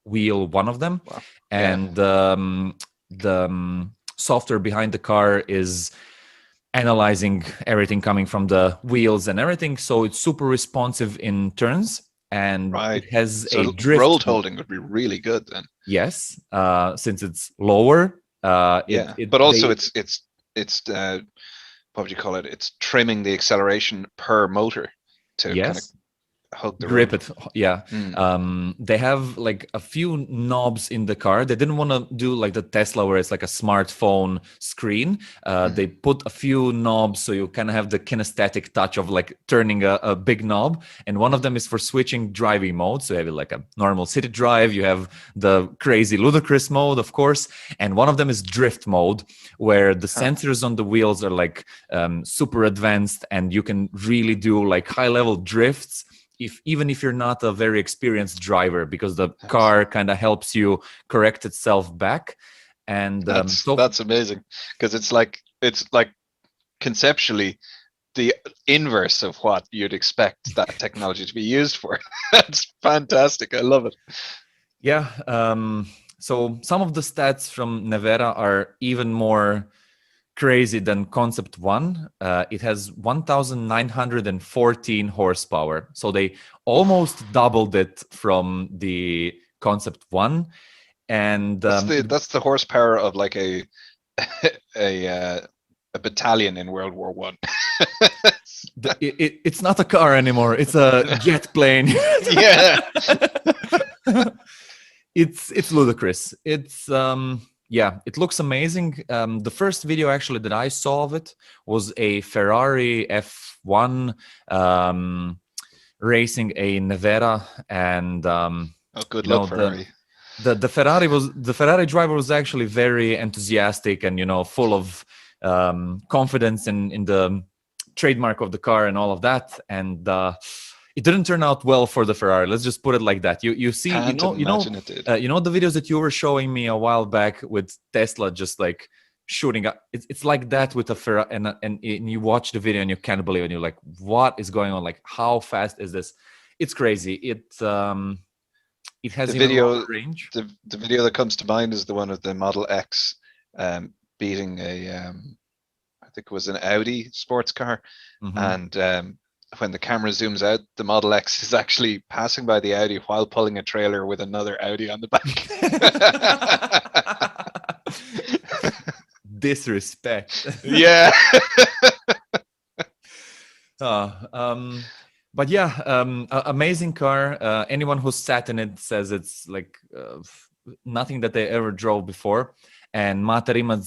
wheel one of them. Wow. And the software behind the car is analyzing everything coming from the wheels and everything, so it's super responsive in turns, and Right. it has So a drift road holding would be really good then. Yes, since it's lower. But also it's what would you call it? It's trimming the acceleration per motor to kind of yes, hug the grip road. it. Yeah. They have like a few knobs in the car. They didn't want to do like the Tesla where it's like a smartphone screen. They put a few knobs so you kind of have the kinesthetic touch of like turning a big knob. And one of them is for switching driving mode. So you have like a normal city drive. You have the crazy ludicrous mode, of course. And one of them is drift mode, where the sensors on the wheels are like super advanced, and you can really do like high level drifts even if you're not a very experienced driver, because the car kind of helps you correct itself back. And that's amazing, because it's like conceptually the inverse of what you'd expect that technology to be used for. That's fantastic. I love it. Yeah. So some of the stats from Nevera are even more crazy than Concept 1. It has 1,914 horsepower. So they almost doubled it from the Concept 1. And that's the horsepower of like a battalion in World War One. It's not a car anymore. It's a jet plane. Yeah. It's ludicrous. It's yeah, it looks amazing. The first video actually that I saw of it was a Ferrari F1 racing a Nevera, and good luck, Ferrari. The Ferrari driver was actually very enthusiastic and full of confidence in the trademark of the car and all of that, and it didn't turn out well for the Ferrari. Let's just put it like that. You see, you know the videos that you were showing me a while back with Tesla just like shooting up. It's like that with a Ferrari, and you watch the video and you can't believe it. And you're like, what is going on? Like, how fast is this? It's crazy. It has the even video longer range. The video that comes to mind is the one of the Model X beating a I think it was an Audi sports car, and when the camera zooms out, the Model X is actually passing by the Audi while pulling a trailer with another Audi on the back. Disrespect. Yeah. But yeah, amazing car. Anyone who's sat in it says it's like nothing that they ever drove before. And Mate Rimac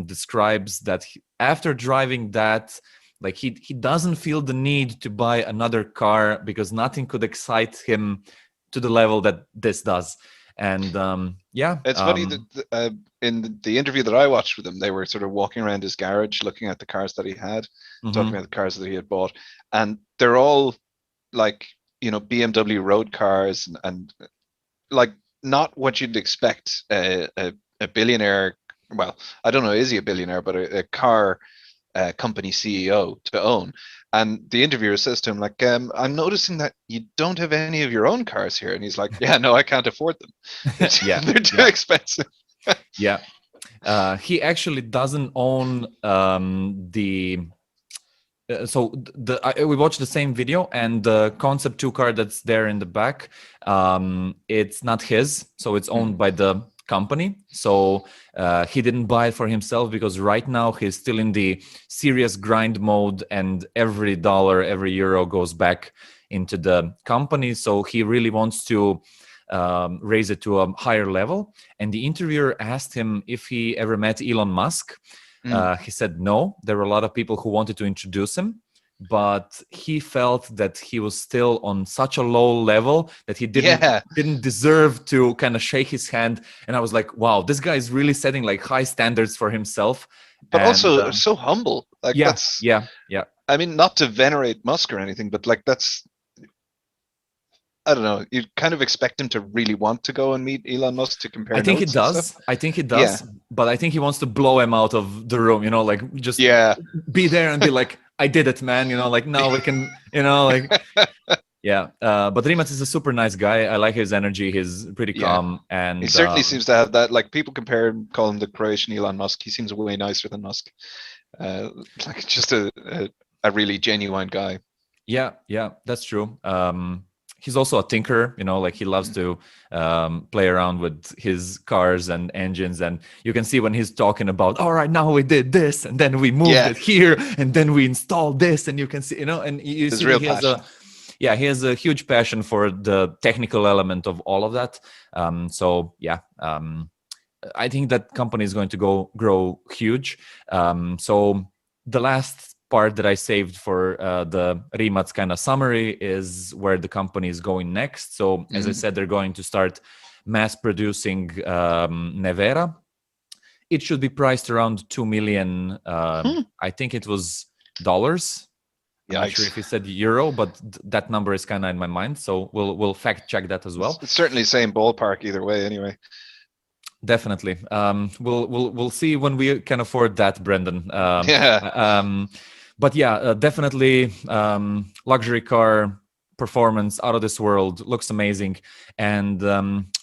describes that after driving that, like he doesn't feel the need to buy another car because nothing could excite him to the level that this does. And yeah, it's funny that in the interview that I watched with him, they were sort of walking around his garage, looking at the cars that he had, talking about the cars that he had bought, and they're all like BMW road cars and like not what you'd expect a billionaire. Well, I don't know, is he a billionaire? But a car company CEO to own. And the interviewer says to him, like, I'm noticing that you don't have any of your own cars here. And he's like, yeah, no, I can't afford them. They're too expensive. Yeah. He actually doesn't own we watched the same video, and the Concept 2 car that's there in the back, it's not his, so it's owned by the company. So he didn't buy it for himself because right now he's still in the serious grind mode, and every dollar, every euro goes back into the company. So he really wants to raise it to a higher level. And the interviewer asked him if he ever met Elon Musk. He said no. There were a lot of people who wanted to introduce him, but he felt that he was still on such a low level that he didn't deserve to kind of shake his hand. And I was like, wow, this guy is really setting like high standards for himself, but also so humble. Like yeah. I mean, not to venerate Musk or anything, but like that's I don't know. You kind of expect him to really want to go and meet Elon Musk to compare I think he notes and does. stuff. I think he Yeah, does. But I think he wants to blow him out of the room. Like just yeah. be there and be like, "I did it, man." Like now we can. Like. Yeah, but Rimac is a super nice guy. I like his energy. He's pretty Yeah. calm, He and certainly seems to have that. Like people compare him, call him the Croatian Elon Musk. He seems way nicer than Musk. Uh, like just a really genuine guy. yeah, that's true. He's also a tinkerer. Like he loves to play around with his cars and engines, and you can see when he's talking about, all right, now we did this, and then we moved Yeah. it here, and then we installed this, and you can see, and you There's see real that passion. he has a huge passion for the technical element of all of that. So yeah. I think that company is going to grow huge. So the last part that I saved for the Rimac kind of summary is where the company is going next. So as I said, they're going to start mass producing Nevera. It should be priced around 2 million. I think it was dollars. I'm not sure if he said euro, but that number is kind of in my mind. So we'll fact check that as well. It's certainly same ballpark either way. Anyway. Definitely. We'll see when we can afford that, Brendan. Yeah. But yeah, definitely luxury car performance out of this world, looks amazing. And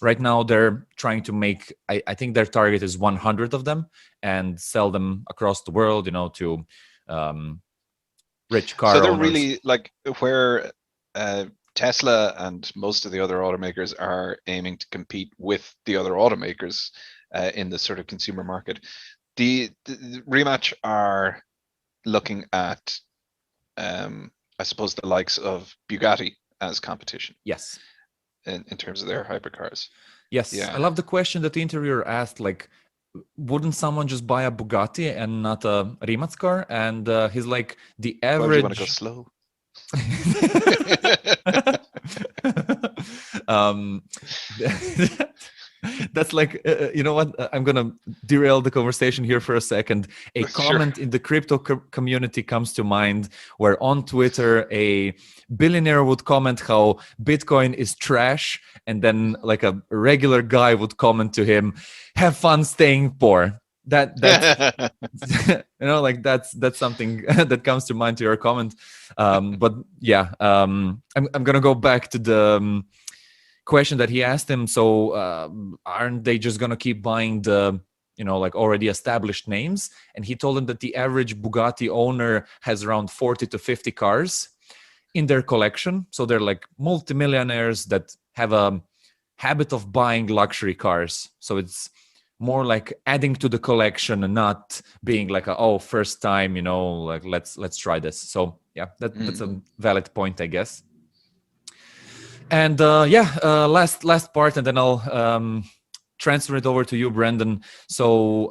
right now they're trying to make, I think their target is 100 of them and sell them across the world, to rich car So they're owners. really like where Tesla and most of the other automakers are aiming to compete with the other automakers in the sort of consumer market. The Rimac are looking at, I suppose, the likes of Bugatti as competition. Yes. In terms of their hypercars. Yes. Yeah. I love the question that the interviewer asked, like, wouldn't someone just buy a Bugatti and not a Rimac car? And he's like, the average. Why would you want to go slow? That's like, you know what? I'm gonna derail the conversation here for a second. A comment in the crypto community comes to mind, where on Twitter a billionaire would comment how Bitcoin is trash, and then like a regular guy would comment to him, "Have fun staying poor." That's like that's something that comes to mind to your comment. But yeah, I'm gonna go back to the question that he asked him. So aren't they just gonna keep buying the like already established names? And he told him that the average Bugatti owner has around 40 to 50 cars in their collection. So they're like multimillionaires that have a habit of buying luxury cars. So it's more like adding to the collection and not being like first time, like let's try this. So yeah, that's a valid point, I guess. And last part, and then I'll transfer it over to you, Brendan. So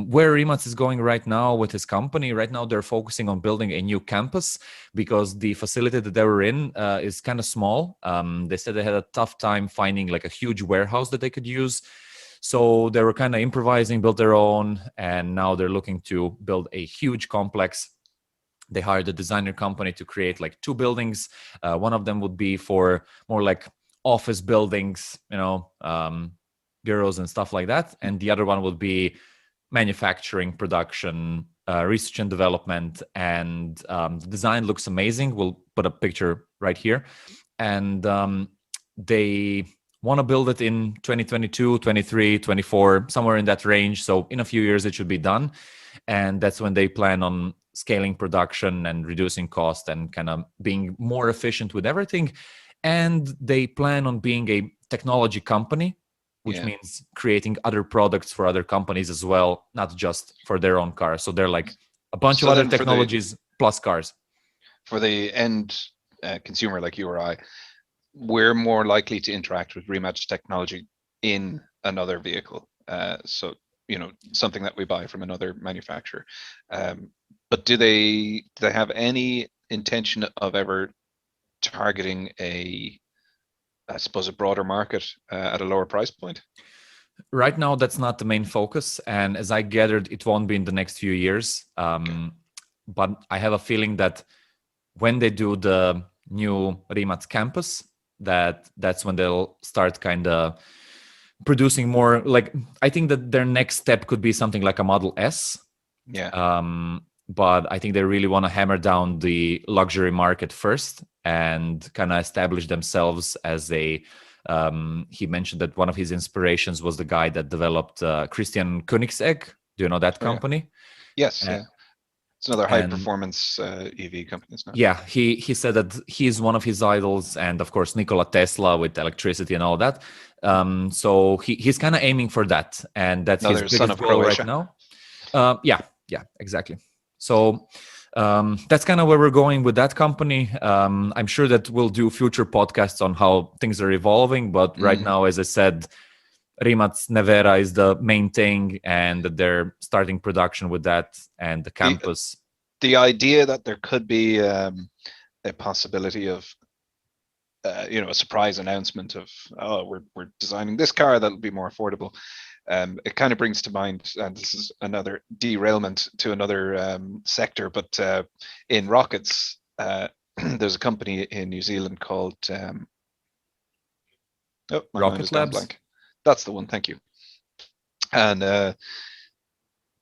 where Rimac is going right now with his company, right now they're focusing on building a new campus because the facility that they were in is kind of small. They said they had a tough time finding like a huge warehouse that they could use. So they were kind of improvising, built their own, and now they're looking to build a huge complex. They hired a designer company to create like 2 buildings. One of them would be for more like office buildings, bureaus and stuff like that. And the other one would be manufacturing, production, research and development. And the design looks amazing. We'll put a picture right here. And they want to build it in 2022, 23, 24, somewhere in that range. So in a few years, it should be done. And that's when they plan on scaling production and reducing cost and kind of being more efficient with everything. And they plan on being a technology company, which means creating other products for other companies as well, not just for their own cars. So they're like a bunch of other technologies plus cars. For the end consumer like you or I, we're more likely to interact with Rimac technology in another vehicle. So, something that we buy from another manufacturer. But do they have any intention of ever targeting a broader market at a lower price point? Right now, that's not the main focus. And as I gathered, it won't be in the next few years. But I have a feeling that when they do the new Rimac campus, that's when they'll start kind of producing more. Like, I think that their next step could be something like a Model S. Yeah. But I think they really want to hammer down the luxury market first and kind of establish themselves as a. He mentioned that one of his inspirations was the guy that developed Christian Koenigsegg. Do you know that company? Yes. And- Yeah. It's another high performance EV company, isn't it? Yeah, he said that he's one of his idols, and of course Nikola Tesla with electricity and all that. So he's kind of aiming for that, and that's Another his son biggest of goal Croatia. right now. Yeah, exactly. So that's kind of where we're going with that company. I'm sure that we'll do future podcasts on how things are evolving, but right now, as I said, Rimac Nevera is the main thing, and they're starting production with that, and the campus. The idea that there could be a possibility of a surprise announcement of, oh, we're designing this car that'll be more affordable. It kind of brings to mind, and this is another derailment to another sector, but in rockets, there's a company in New Zealand called Rocket Labs. Blank. That's the one. Thank you. And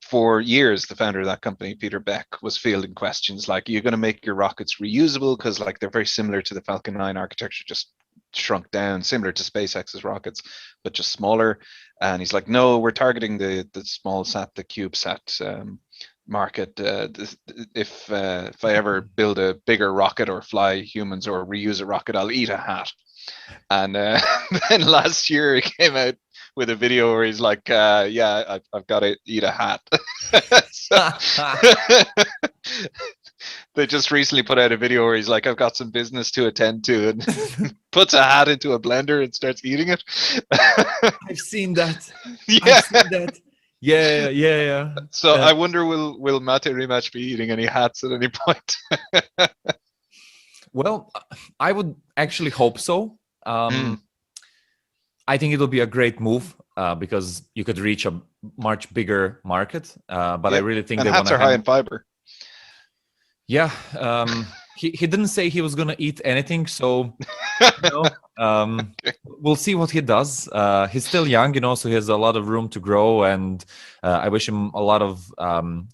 for years, the founder of that company, Peter Beck, was fielding questions like, "You're going to make your rockets reusable because, like, they're very similar to the Falcon 9 architecture, just shrunk down, similar to SpaceX's rockets, but just smaller." And he's like, "No, we're targeting the small sat, the CubeSat market. If I ever build a bigger rocket or fly humans or reuse a rocket, I'll eat a hat." And then last year he came out with a video where he's like, "Yeah, I've got to eat a hat." They just recently put out a video where he's like, "I've got some business to attend to," and puts a hat into a blender and starts eating it. I've seen that. Yeah. I've seen that. Yeah. So I wonder, will Mate Rimac be eating any hats at any point? Well, I would actually hope so. I think it'll be a great move because you could reach a much bigger market. But I really think and they hats want are high in fiber. Yeah, he didn't say he was gonna eat anything, so we'll see what he does. He's still young, so he has a lot of room to grow, and I wish him a lot of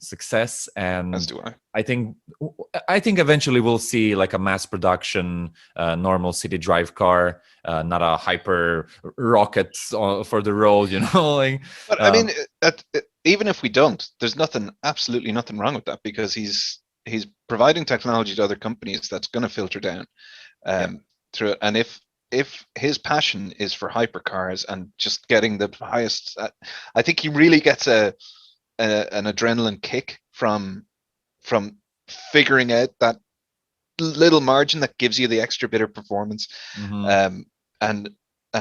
success. And As do I. I think eventually we'll see like a mass production normal city drive car, not a hyper rocket for the road, like. But I mean, even if we don't, there's absolutely nothing wrong with that, because he's providing technology to other companies that's going to filter down through it. And if his passion is for hypercars and just getting the highest, I think he really gets an adrenaline kick from figuring out that little margin that gives you the extra bit of performance, and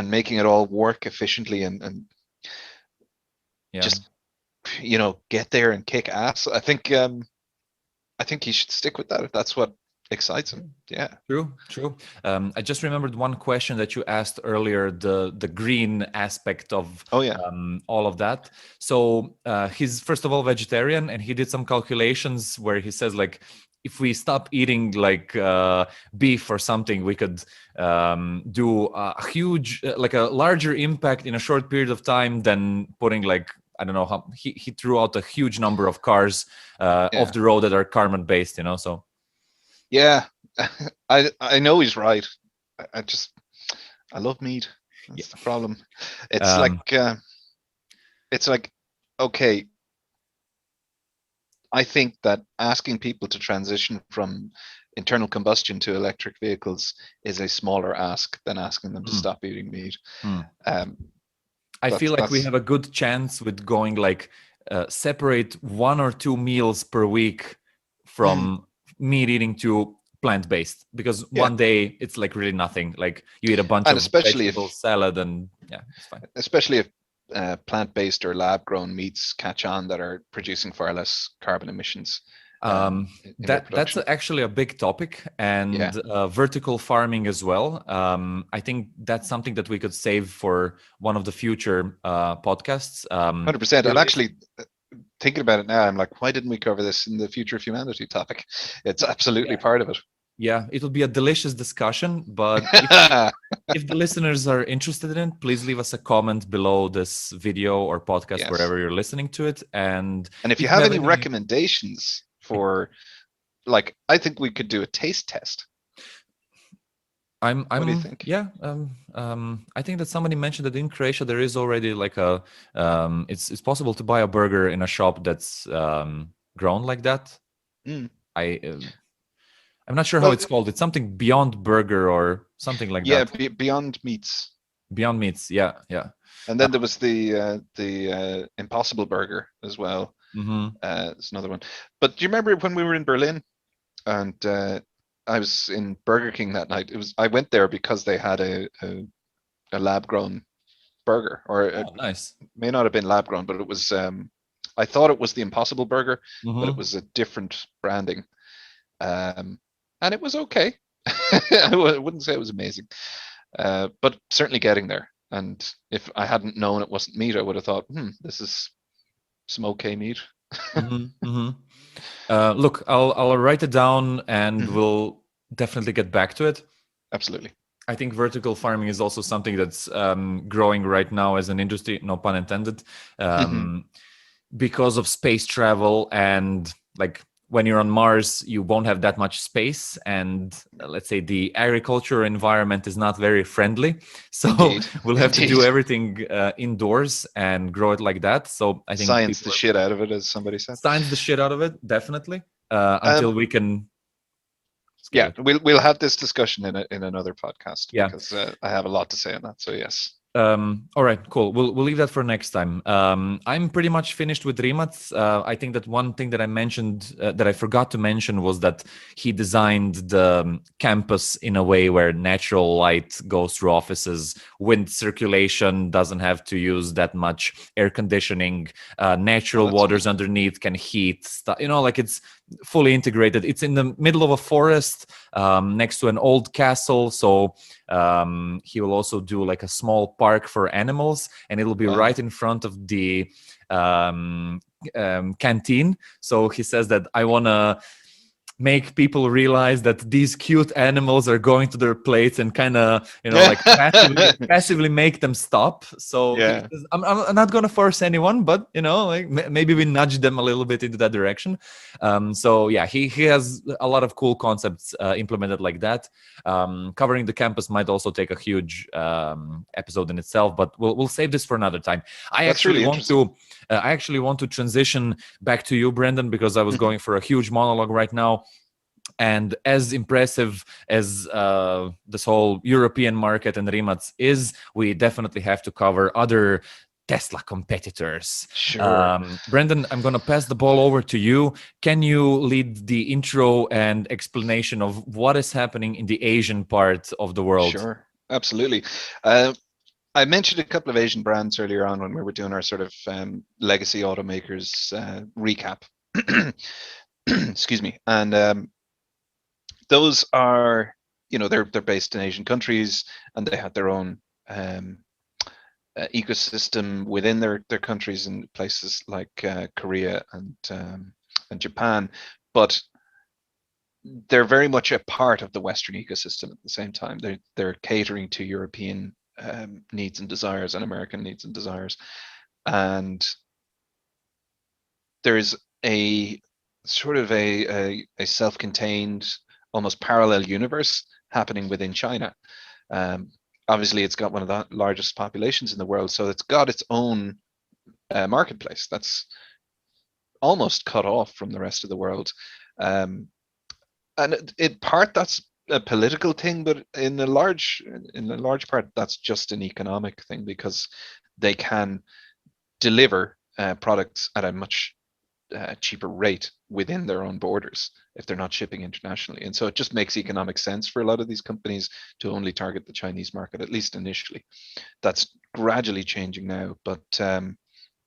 making it all work efficiently and just get there and kick ass. I think he should stick with that if that's what excites him. Yeah. True. I just remembered one question that you asked earlier, the green aspect of all of that. So he's first of all vegetarian, and he did some calculations where he says, like, if we stop eating like beef or something, we could do a huge, like a larger impact in a short period of time than putting like, I don't know how he threw out a huge number of cars off the road that are carbon based, so. Yeah, I know he's right. I love meat. That's the problem. It's like, okay, I think that asking people to transition from internal combustion to electric vehicles is a smaller ask than asking them to stop eating meat. I feel like we have a good chance with going like separate 1 or 2 meals per week from meat eating to plant-based, because one day it's like really nothing. Like you eat a bunch of vegetable salad and it's fine. Especially if plant-based or lab-grown meats catch on that are producing far less carbon emissions. That's actually a big topic, and vertical farming as well. I think that's something that we could save for one of the future podcasts. 100%. And actually, thinking about it now, I'm like, why didn't we cover this in the future of humanity topic? It's absolutely part of it. Yeah, it will be a delicious discussion, but if the listeners are interested in it, please leave us a comment below this video or podcast, Yes. wherever you're listening to it. And if you have any recommendations for, like, I think we could do a taste test. What do you think? Yeah, I think that somebody mentioned that in Croatia there is already like a it's possible to buy a burger in a shop that's grown like that. I'm not sure how it's called. It's something Beyond Burger or something like that. Yeah, Beyond Meats. Beyond Meats, yeah. And then there was the Impossible Burger as well. It's another one. But do you remember when we were in Berlin and I was in Burger King that night? I went there because they had a lab-grown burger, or nice. May not have been lab-grown, but it was. I thought it was the Impossible Burger, but it was a different branding. And it was okay. I wouldn't say it was amazing, but certainly getting there. And if I hadn't known it wasn't meat, I would have thought, this is some okay meat. Look, I'll write it down, and we'll definitely get back to it. Absolutely. I think vertical farming is also something that's growing right now as an industry, no pun intended, because of space travel, and like, when you're on Mars, you won't have that much space, and let's say the agriculture environment is not very friendly. So we'll have to do everything indoors and grow it like that. So I think science the shit out of it, as somebody said. Science the shit out of it, definitely, until we can. Yeah, we'll have this discussion in another podcast. Yeah, because I have a lot to say on that. So yes. All right, cool. We'll leave that for next time. I'm pretty much finished with Rimac. I think that one thing that I mentioned that I forgot to mention was that he designed the campus in a way where natural light goes through offices, wind circulation doesn't have to use that much air conditioning, natural waters underneath can heat stuff. Like, it's fully integrated. It's in the middle of a forest next to an old castle, so he will also do like a small park for animals, and it'll be right in front of the canteen. So he says that I want to make people realize that these cute animals are going to their plates and kind of, like passively make them stop. So yeah. I'm not going to force anyone, but, like maybe we nudge them a little bit into that direction. So yeah, he has a lot of cool concepts implemented like that. Covering the campus might also take a huge episode in itself, but we'll save this for another time. I actually want to transition back to you, Brendan, because I was going for a huge monologue right now. And as impressive as this whole European market and Rimac is, we definitely have to cover other Tesla competitors. Sure. Brendan, I'm going to pass the ball over to you. Can you lead the intro and explanation of what is happening in the Asian part of the world? Sure, absolutely. I mentioned a couple of Asian brands earlier on when we were doing our sort of legacy automakers recap. Excuse me. And those are, they're based in Asian countries, and they have their own ecosystem within their countries, in places like Korea and Japan, but they're very much a part of the Western ecosystem at the same time. They're catering to European needs and desires and American needs and desires, and there's a sort of a self-contained, almost parallel universe happening within China. Obviously, it's got one of the largest populations in the world, so it's got its own marketplace that's almost cut off from the rest of the world. And in part, that's a political thing, but in a large part, that's just an economic thing, because they can deliver products at a much cheaper rate within their own borders if they're not shipping internationally. And so it just makes economic sense for a lot of these companies to only target the Chinese market, at least initially. That's gradually changing now, but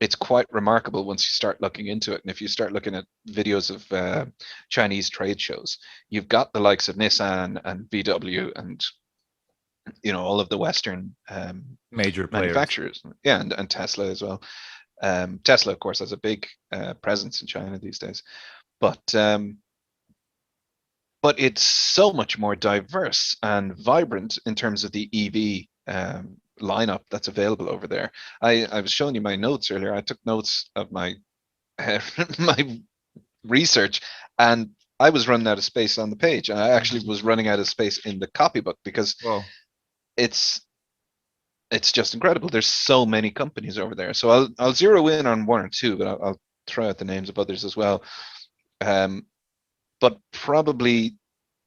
it's quite remarkable once you start looking into it. And if you start looking at videos of Chinese trade shows, you've got the likes of Nissan and VW and all of the Western major manufacturers, and Tesla as well. Tesla, of course, has a big presence in China these days, but but it's so much more diverse and vibrant in terms of the EV lineup that's available over there. I was showing you my notes earlier. I took notes of my my research, and I was running out of space on the page, and I actually was running out of space in the copybook because Well, it's just incredible. There's so many companies over there. So I'll zero in on one or two, but I'll throw out the names of others as well. But probably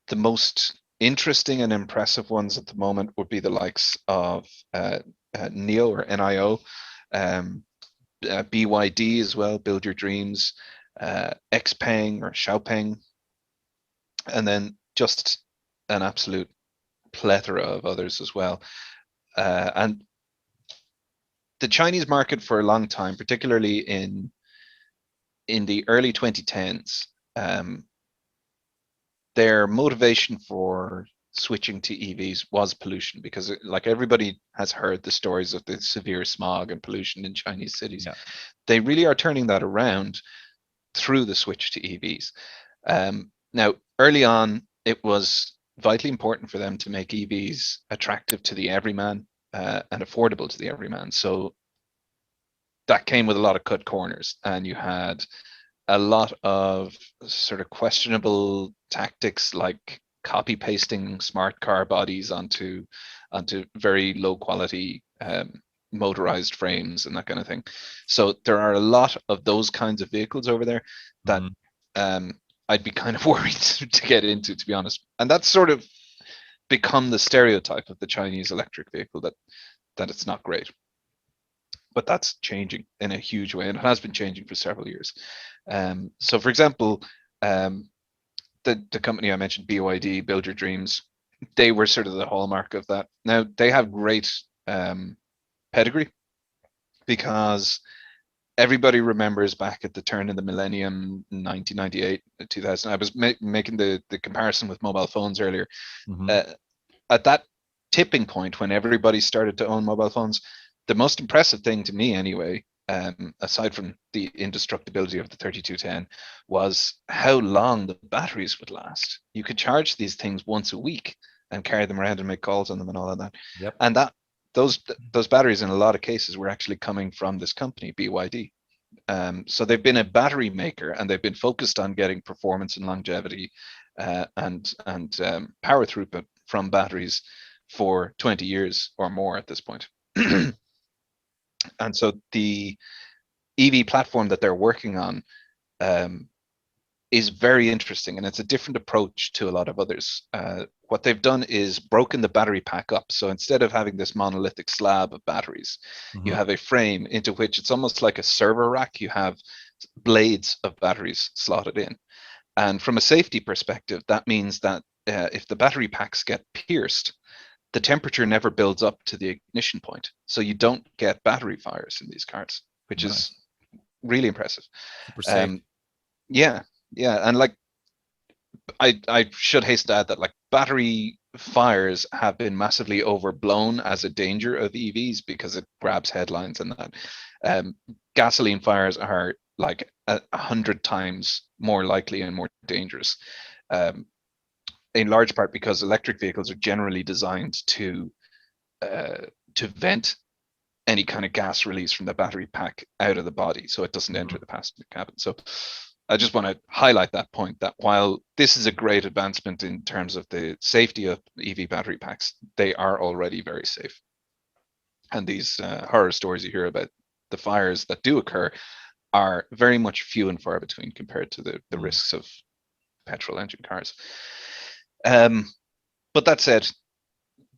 the most interesting and impressive ones at the moment would be the likes of NIO or NIO, BYD as well, Build Your Dreams, Xpeng or Xiaopeng, and then just an absolute plethora of others as well. And the Chinese market for a long time, particularly in the early 2010s, their motivation for switching to EVs was pollution, because like everybody has heard the stories of the severe smog and pollution in Chinese cities. Yeah. They really are turning that around through the switch to EVs. Now, early on, it was vitally important for them to make EVs attractive to the everyman and affordable to the everyman. So that came with a lot of cut corners, and you had a lot of sort of questionable tactics like copy pasting smart car bodies onto very low quality motorized frames and that kind of thing. So there are a lot of those kinds of vehicles over there that I'd be kind of worried to get into, to be honest. And that's sort of become the stereotype of the Chinese electric vehicle, that it's not great. But that's changing in a huge way, and it has been changing for several years. So, for example, the company I mentioned, BYD, Build Your Dreams, they were sort of the hallmark of that. Now, they have great pedigree, because everybody remembers back at the turn of the millennium, 1998, 2000. I was making the comparison with mobile phones earlier. At that tipping point when everybody started to own mobile phones, the most impressive thing to me anyway, aside from the indestructibility of the 3210, was how long the batteries would last. You could charge these things once a week and carry them around and make calls on them and all of that. Yep. And those batteries in a lot of cases were actually coming from this company, BYD. So they've been a battery maker, and they've been focused on getting performance and longevity and power throughput from batteries for 20 years or more at this point. And so the EV platform that they're working on is very interesting, and it's a different approach to a lot of others. What they've done is broken the battery pack up. So instead of having this monolithic slab of batteries, you have a frame into which it's almost like a server rack. You have blades of batteries slotted in. And from a safety perspective, that means that if the battery packs get pierced, the temperature never builds up to the ignition point. So you don't get battery fires in these cars, which is really impressive. Super safe. Yeah. And like, I should hasten to add that like battery fires have been massively overblown as a danger of EVs because it grabs headlines and that. Gasoline fires are like 100 times more likely and more dangerous. In large part because electric vehicles are generally designed to vent any kind of gas release from the battery pack out of the body, so it doesn't enter the passenger cabin. So I just want to highlight that point, that while this is a great advancement in terms of the safety of EV battery packs, they are already very safe. And these horror stories you hear about the fires that do occur are very much few and far between compared to the risks of petrol engine cars. But that said,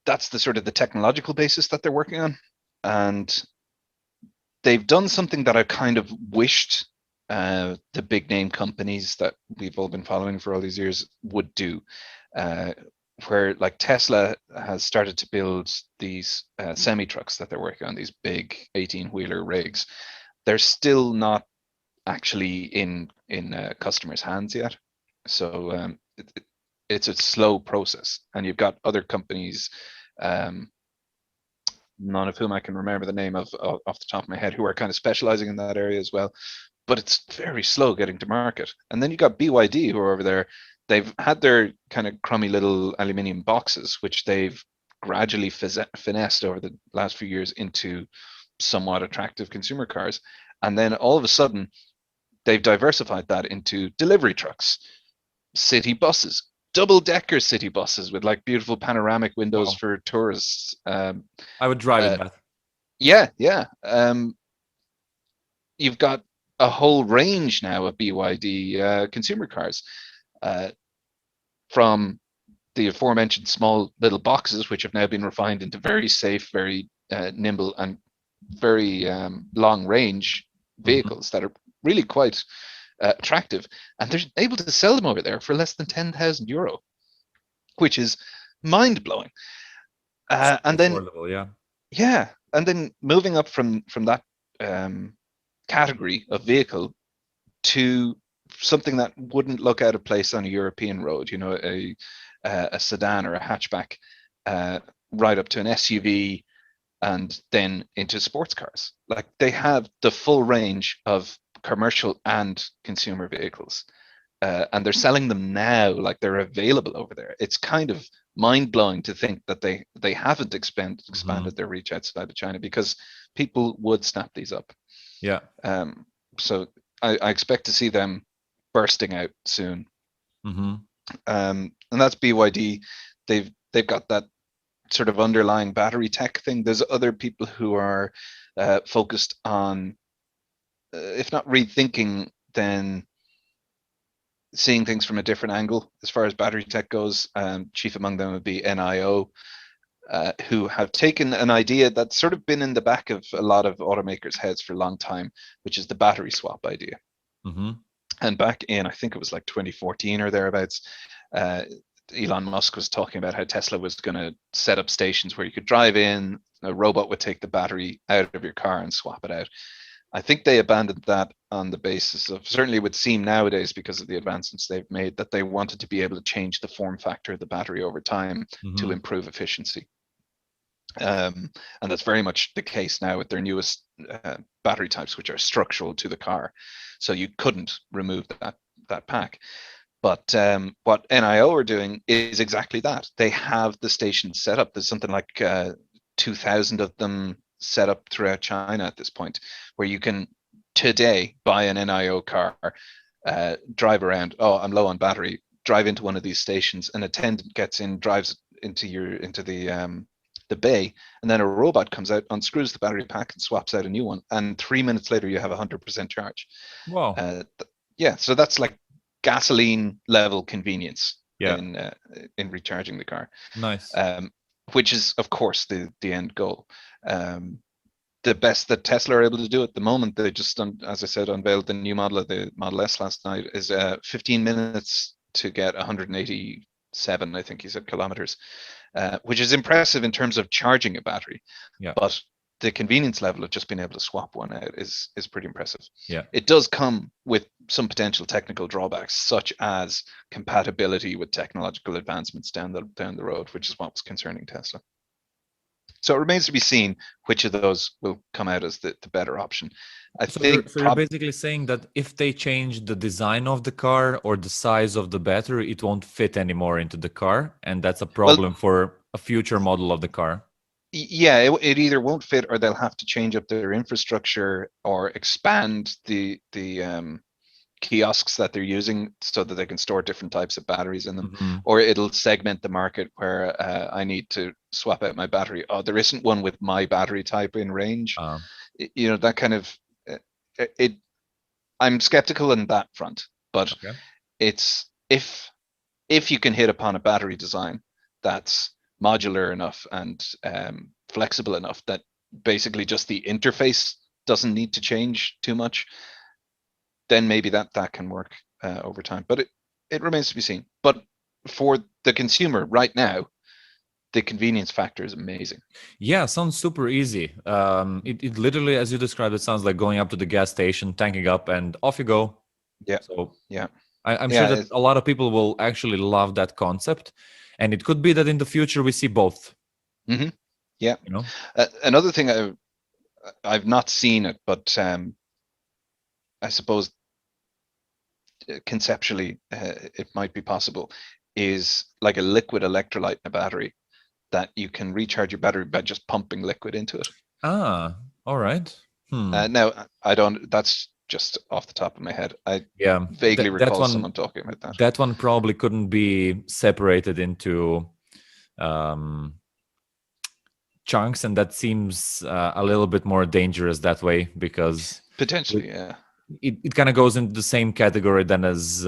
that's the sort of the technological basis that they're working on. And they've done something that I kind of wished the big name companies that we've all been following for all these years would do, where like Tesla has started to build these semi trucks that they're working on, these big 18-wheeler rigs. They're still not actually in customers' hands yet. So it's a slow process, and you've got other companies, none of whom I can remember the name of off the top of my head, who are kind of specializing in that area as well. But it's very slow getting to market. And then you got BYD, who are over there. they've had their kind of crummy little aluminium boxes, which they've gradually finessed over the last few years into somewhat attractive consumer cars. And then all of a sudden, they've diversified that into delivery trucks, city buses, double-decker city buses with like beautiful panoramic windows for tourists. I would drive in that. Yeah. You've got a whole range now of BYD consumer cars, from the aforementioned small little boxes, which have now been refined into very safe, very nimble, and very long range vehicles that are really quite attractive, and they're able to sell them over there for less than €10,000, which is mind blowing. And then, yeah, and then moving up from that category of vehicle to something that wouldn't look out of place on a European road, a sedan or a hatchback, right up to an SUV, and then into sports cars. Like, they have the full range of commercial and consumer vehicles, and they're selling them now like they're available over there. It's kind of mind-blowing to think that they haven't expanded their reach outside of China, because people would snap these up. Yeah. So I expect to see them bursting out soon. And that's BYD. They've got that sort of underlying battery tech thing. There's other people who are focused on, if not rethinking, then seeing things from a different angle as far as battery tech goes. Chief among them would be NIO, who have taken an idea that's sort of been in the back of a lot of automakers' heads for a long time, which is the battery swap idea. And back in, I think it was like 2014 or thereabouts, Elon Musk was talking about how Tesla was going to set up stations where you could drive in, a robot would take the battery out of your car and swap it out. I think they abandoned that on the basis of, certainly it would seem nowadays, because of the advancements they've made, that they wanted to be able to change the form factor of the battery over time to improve efficiency. And that's very much the case now with their newest battery types, which are structural to the car. So you couldn't remove that pack. But what NIO are doing is exactly that. They have the stations set up. There's something like 2,000 of them set up throughout China at this point, where you can today buy an NIO car, drive around. Oh, I'm low on battery. Drive into one of these stations. An attendant gets in, drives into the bay, and then a robot comes out, unscrews the battery pack, and swaps out a new one. And 3 minutes later, you have 100% charge. Wow. Yeah, so that's like gasoline level convenience Yeah. in recharging the car. Nice. Which is, of course, the end goal. The best that Tesla are able to do at the moment, they just, as I said, unveiled the new model of the Model S last night, is 15 minutes to get 187, I think he said, kilometers, which is impressive in terms of charging a battery. Yeah. But the convenience level of just being able to swap one out is pretty impressive. Yeah. It does come with some potential technical drawbacks, such as compatibility with technological advancements down the road, which is what was concerning Tesla. So it remains to be seen which of those will come out as the better option. So you're basically saying that if they change the design of the car or the size of the battery, it won't fit anymore into the car, and that's a problem for a future model of the car. Yeah, it either won't fit, or they'll have to change up their infrastructure or expand the kiosks that they're using so that they can store different types of batteries in them, or it'll segment the market where I need to swap out my battery. Oh, there isn't one with my battery type in range. That kind of it. I'm skeptical in that front, but it's if you can hit upon a battery design that's modular enough and flexible enough that basically just the interface doesn't need to change too much, then maybe that can work over time. But it remains to be seen. But for the consumer right now, the convenience factor is amazing. Yeah, sounds super easy. It literally, as you described, it sounds like going up to the gas station, tanking up, and off you go. Yeah. So yeah, I'm sure that a lot of people will actually love that concept, and it could be that in the future we see both. Yeah. Another thing, I've not seen it, but I suppose conceptually it might be possible, is like a liquid electrolyte in a battery that you can recharge your battery by just pumping liquid into it. Ah, all right. Now, I don't. That's just off the top of my head. I Yeah, vaguely that recall one. someone talking about that. That one probably couldn't be separated into chunks, and that seems a little bit more dangerous that way, because Potentially, yeah. it kind of goes into the same category then as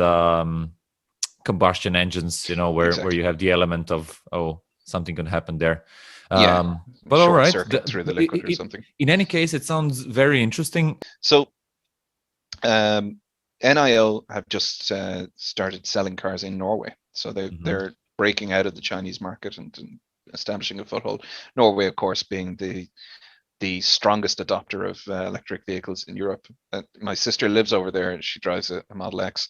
combustion engines, where Exactly. you have the element of, oh, something can happen there. Yeah, But all short right, circuit through the liquid or something. in any case, it sounds very interesting. So, NIO have just started selling cars in Norway. So they're breaking out of the Chinese market and establishing a foothold. Norway, of course, being the strongest adopter of electric vehicles in Europe. My sister lives over there, and she drives a Model X.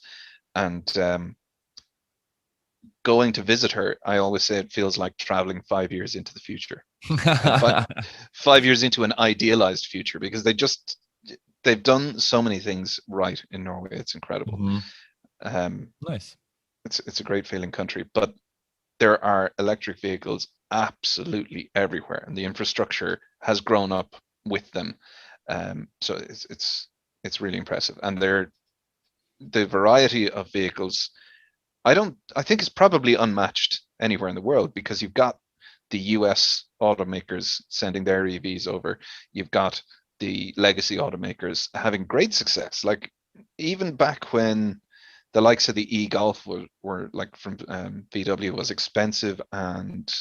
And going to visit her, I always say it feels like traveling 5 years into the future. And 5 years into an idealized future, because they've done so many things right in Norway. It's incredible. Nice. It's a great feeling country, but there are electric vehicles absolutely everywhere, and the infrastructure has grown up with them. So it's really impressive, and the variety of vehicles, I think it's probably unmatched anywhere in the world, because you've got the US automakers sending their EVs over. You've got the legacy automakers having great success. Like, even back when the likes of the e-Golf were like from VW was expensive and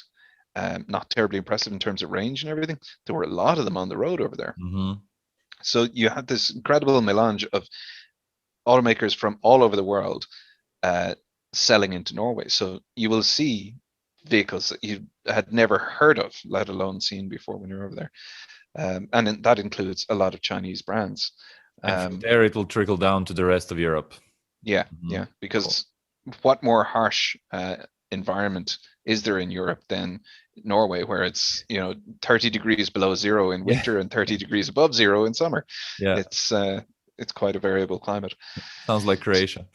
not terribly impressive in terms of range and everything, there were a lot of them on the road over there. So you had this incredible melange of automakers from all over the world selling into Norway. So you will see vehicles that you had never heard of, let alone seen before when you're over there. And that includes a lot of Chinese brands. And from there, it will trickle down to the rest of Europe. Yeah, yeah, because what more harsh environment is there in Europe than Norway, where it's 30 degrees below zero in winter and 30 degrees above zero in summer. Yeah, it's quite a variable climate. Sounds like Croatia.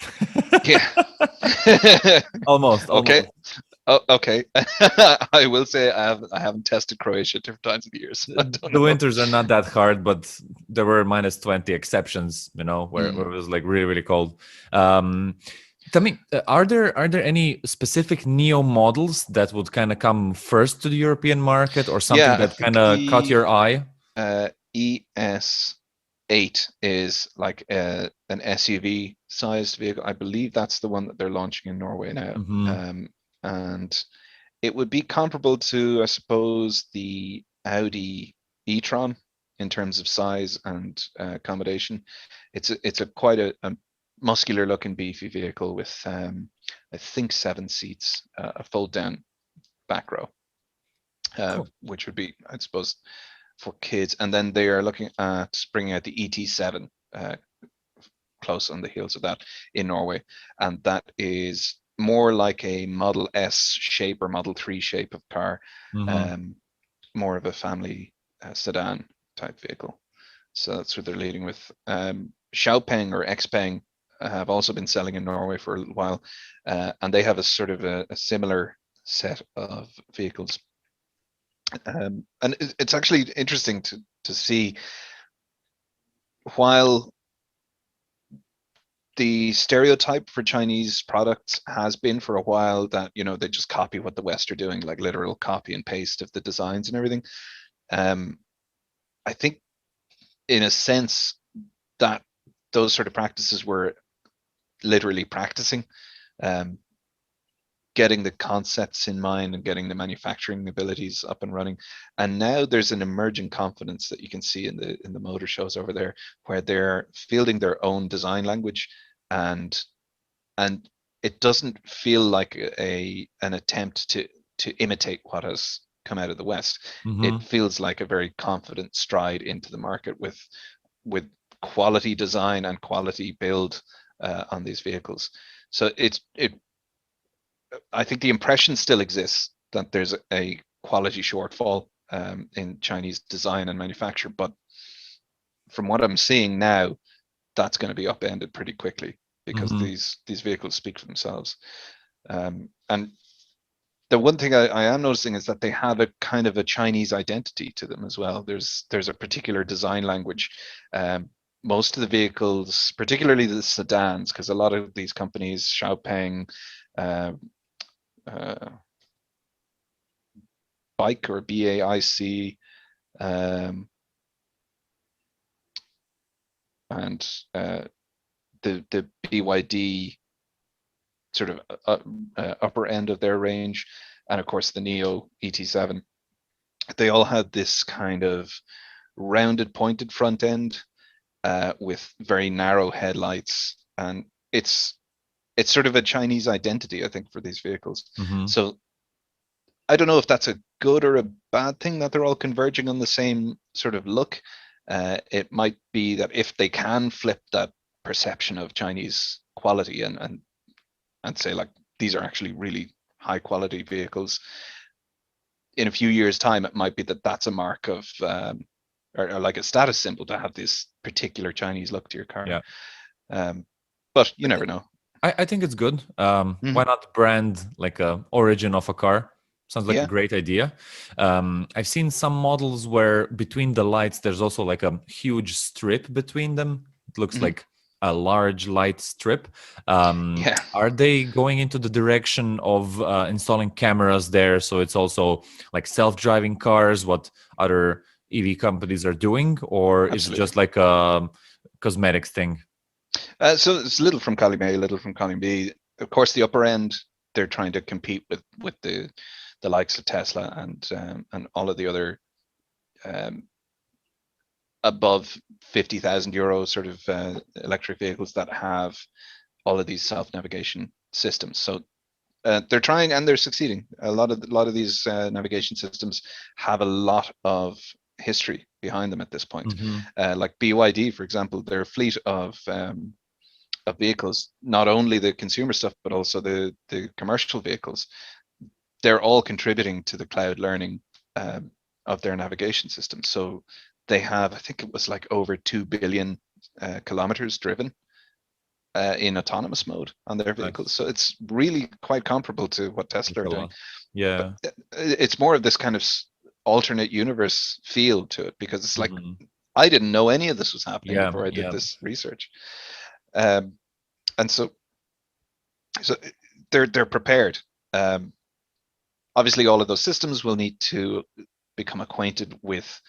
Yeah. Almost. Okay. Oh, okay. I will say I haven't tested Croatia different times of the years. The winters are not that hard, but there were -20 exceptions, where it was like really, really cold. Tell me, are there any specific NIO models that would kind of come first to the European market, or something that kind of caught your eye? ES8 is like an SUV sized vehicle. I believe that's the one that they're launching in Norway now. And it would be comparable to, I suppose, the Audi e-tron in terms of size and accommodation. It's quite a muscular looking beefy vehicle with I think 7 seats, a fold down back row, cool. Which would be, I suppose, for kids. And then they are looking at bringing out the ET7 close on the heels of that in Norway, and that is more like a Model S shape or Model 3 shape of car, more of a family sedan type vehicle. So that's what they're leading with. Xpeng or Xpeng have also been selling in Norway for a while, and they have a sort of a similar set of vehicles. And it's actually interesting to see, while the stereotype for Chinese products has been for a while that they just copy what the West are doing, like literal copy and paste of the designs and everything. I think, in a sense, that those sort of practices were literally practicing, getting the concepts in mind and getting the manufacturing abilities up and running. And now there's an emerging confidence that you can see in the motor shows over there, where they're fielding their own design language, and it doesn't feel like an attempt to imitate what has come out of the West. It feels like a very confident stride into the market with quality design and quality build on these vehicles. So I think the impression still exists that there's a quality shortfall in Chinese design and manufacture, but from what I'm seeing now, that's going to be upended pretty quickly. because these vehicles speak for themselves. And the one thing I am noticing is that they have a kind of a Chinese identity to them as well. There's a particular design language. Most of the vehicles, particularly the sedans, because a lot of these companies, Xpeng, Bike or BAIC, and the BYD sort of upper end of their range, and of course the NIO ET7. They all had this kind of rounded, pointed front end with very narrow headlights, and it's sort of a Chinese identity, I think, for these vehicles. So I don't know if that's a good or a bad thing that they're all converging on the same sort of look. It might be that if they can flip that perception of Chinese quality and say, like, these are actually really high quality vehicles, in a few years' time, it might be that that's a mark of or like a status symbol to have this particular Chinese look to your car. Yeah. But you never know. I think it's good. Why not brand like a origin of a car? Sounds like a great idea. I've seen some models where between the lights, there's also like a huge strip between them. It looks like a large light strip. Are they going into the direction of installing cameras there? So it's also like self-driving cars, what other EV companies are doing, or is it just like a cosmetics thing? So it's a little from column A, a little from column B. Of course, the upper end, they're trying to compete with the likes of Tesla and all of the other above 50,000 euro sort of electric vehicles that have all of these self-navigation systems. So they're trying and they're succeeding. A lot of these navigation systems have a lot of history behind them at this point. Like BYD, for example, their fleet of vehicles, not only the consumer stuff but also the commercial vehicles, they're all contributing to the cloud learning of their navigation system. So they have, I think it was like over 2 billion kilometers driven in autonomous mode on their vehicles. So it's really quite comparable to what Tesla are doing. Yeah, but it's more of this kind of alternate universe feel to it, because it's like I didn't know any of this was happening before I did this research. And so they're prepared. Obviously, all of those systems will need to become acquainted with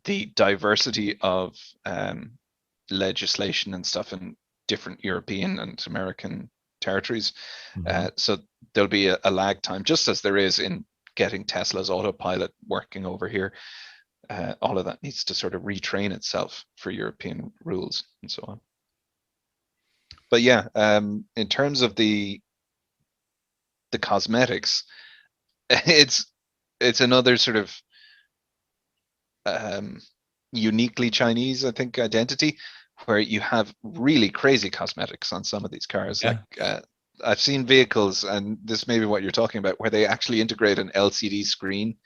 the diversity of legislation and stuff in different European and American territories. So there'll be a lag time, just as there is in getting Tesla's autopilot working over here. All of that needs to sort of retrain itself for European rules and so on. But yeah, in terms of the cosmetics, it's another sort of uniquely Chinese, I think, identity, where you have really crazy cosmetics on some of these cars. Like I've seen vehicles, and this may be what you're talking about, where they actually integrate an LCD screen,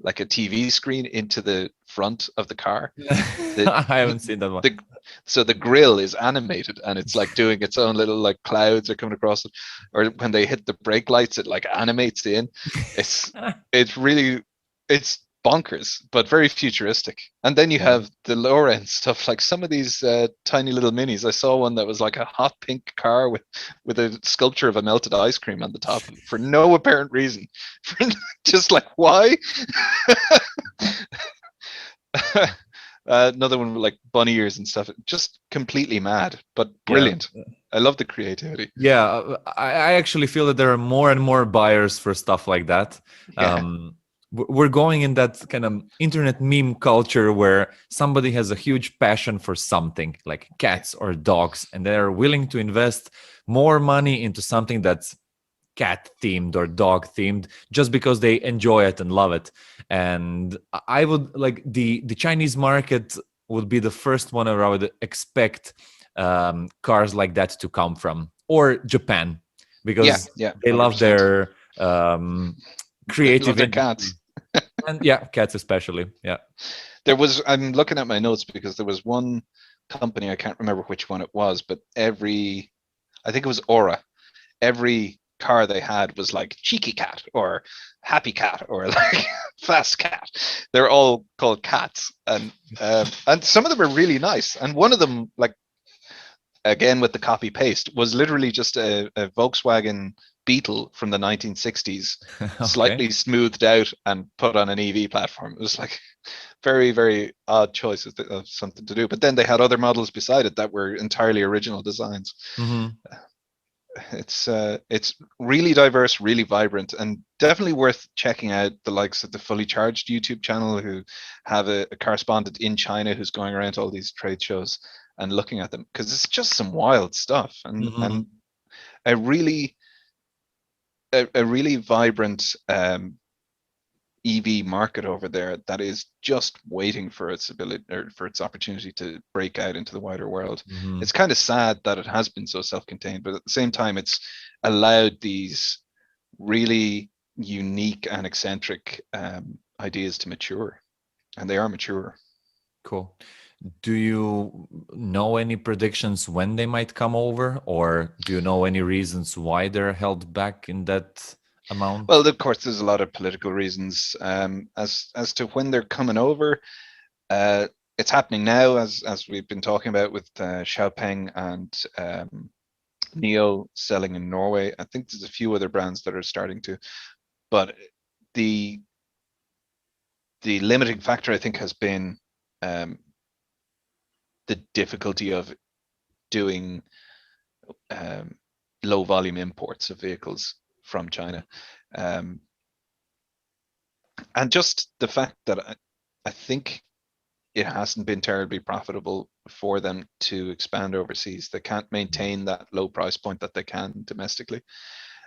like a TV screen, into the front of the car. I haven't seen that one. So the grille is animated, and it's like doing its own little like clouds are coming across it, or when they hit the brake lights, it like animates in. It's bonkers, but very futuristic. And then you have the lower end stuff, like some of these tiny little minis. I saw one that was like a hot pink car with a sculpture of a melted ice cream on the top for no apparent reason. Just like, why? Another one with like bunny ears and stuff. Just completely mad, but brilliant. I love the creativity. Yeah, I actually feel that there are more and more buyers for stuff like that. We're going in that kind of internet meme culture where somebody has a huge passion for something like cats or dogs, and they're willing to invest more money into something that's cat themed or dog themed just because they enjoy it and love it. And I would like the Chinese market would be the first one where I would expect cars like that to come from, or Japan, because they love their creative cats. And cats especially. I'm looking at my notes because there was one company, I can't remember which one it was, but I I think it was Aura. Every car they had was like Cheeky Cat or Happy Cat or like Fast Cat. They're all called cats, and some of them are really nice. And one of them, like again with the copy paste, was literally just a Volkswagen Beetle from the 1960s, slightly smoothed out and put on an EV platform. It was like very, very odd choice of something to do. But then they had other models beside it that were entirely original designs. Mm-hmm. It's really diverse, really vibrant, and definitely worth checking out the likes of the Fully Charged YouTube channel, who have a correspondent in China who's going around to all these trade shows and looking at them, because it's just some wild stuff, and a really vibrant EV market over there that is just waiting for its ability or for its opportunity to break out into the wider world. It's kind of sad that it has been so self-contained, but at the same time, it's allowed these really unique and eccentric ideas to mature, and they are mature. Cool. Do you know any predictions when they might come over, or do you know any reasons why they're held back in that amount? Well, of course, there's a lot of political reasons as to when they're coming over. It's happening now, as we've been talking about with Xpeng and NIO selling in Norway. I think there's a few other brands that are starting to, but the limiting factor, I think, has been the difficulty of doing low volume imports of vehicles from China. And just the fact that I think it hasn't been terribly profitable for them to expand overseas. They can't maintain that low price point that they can domestically.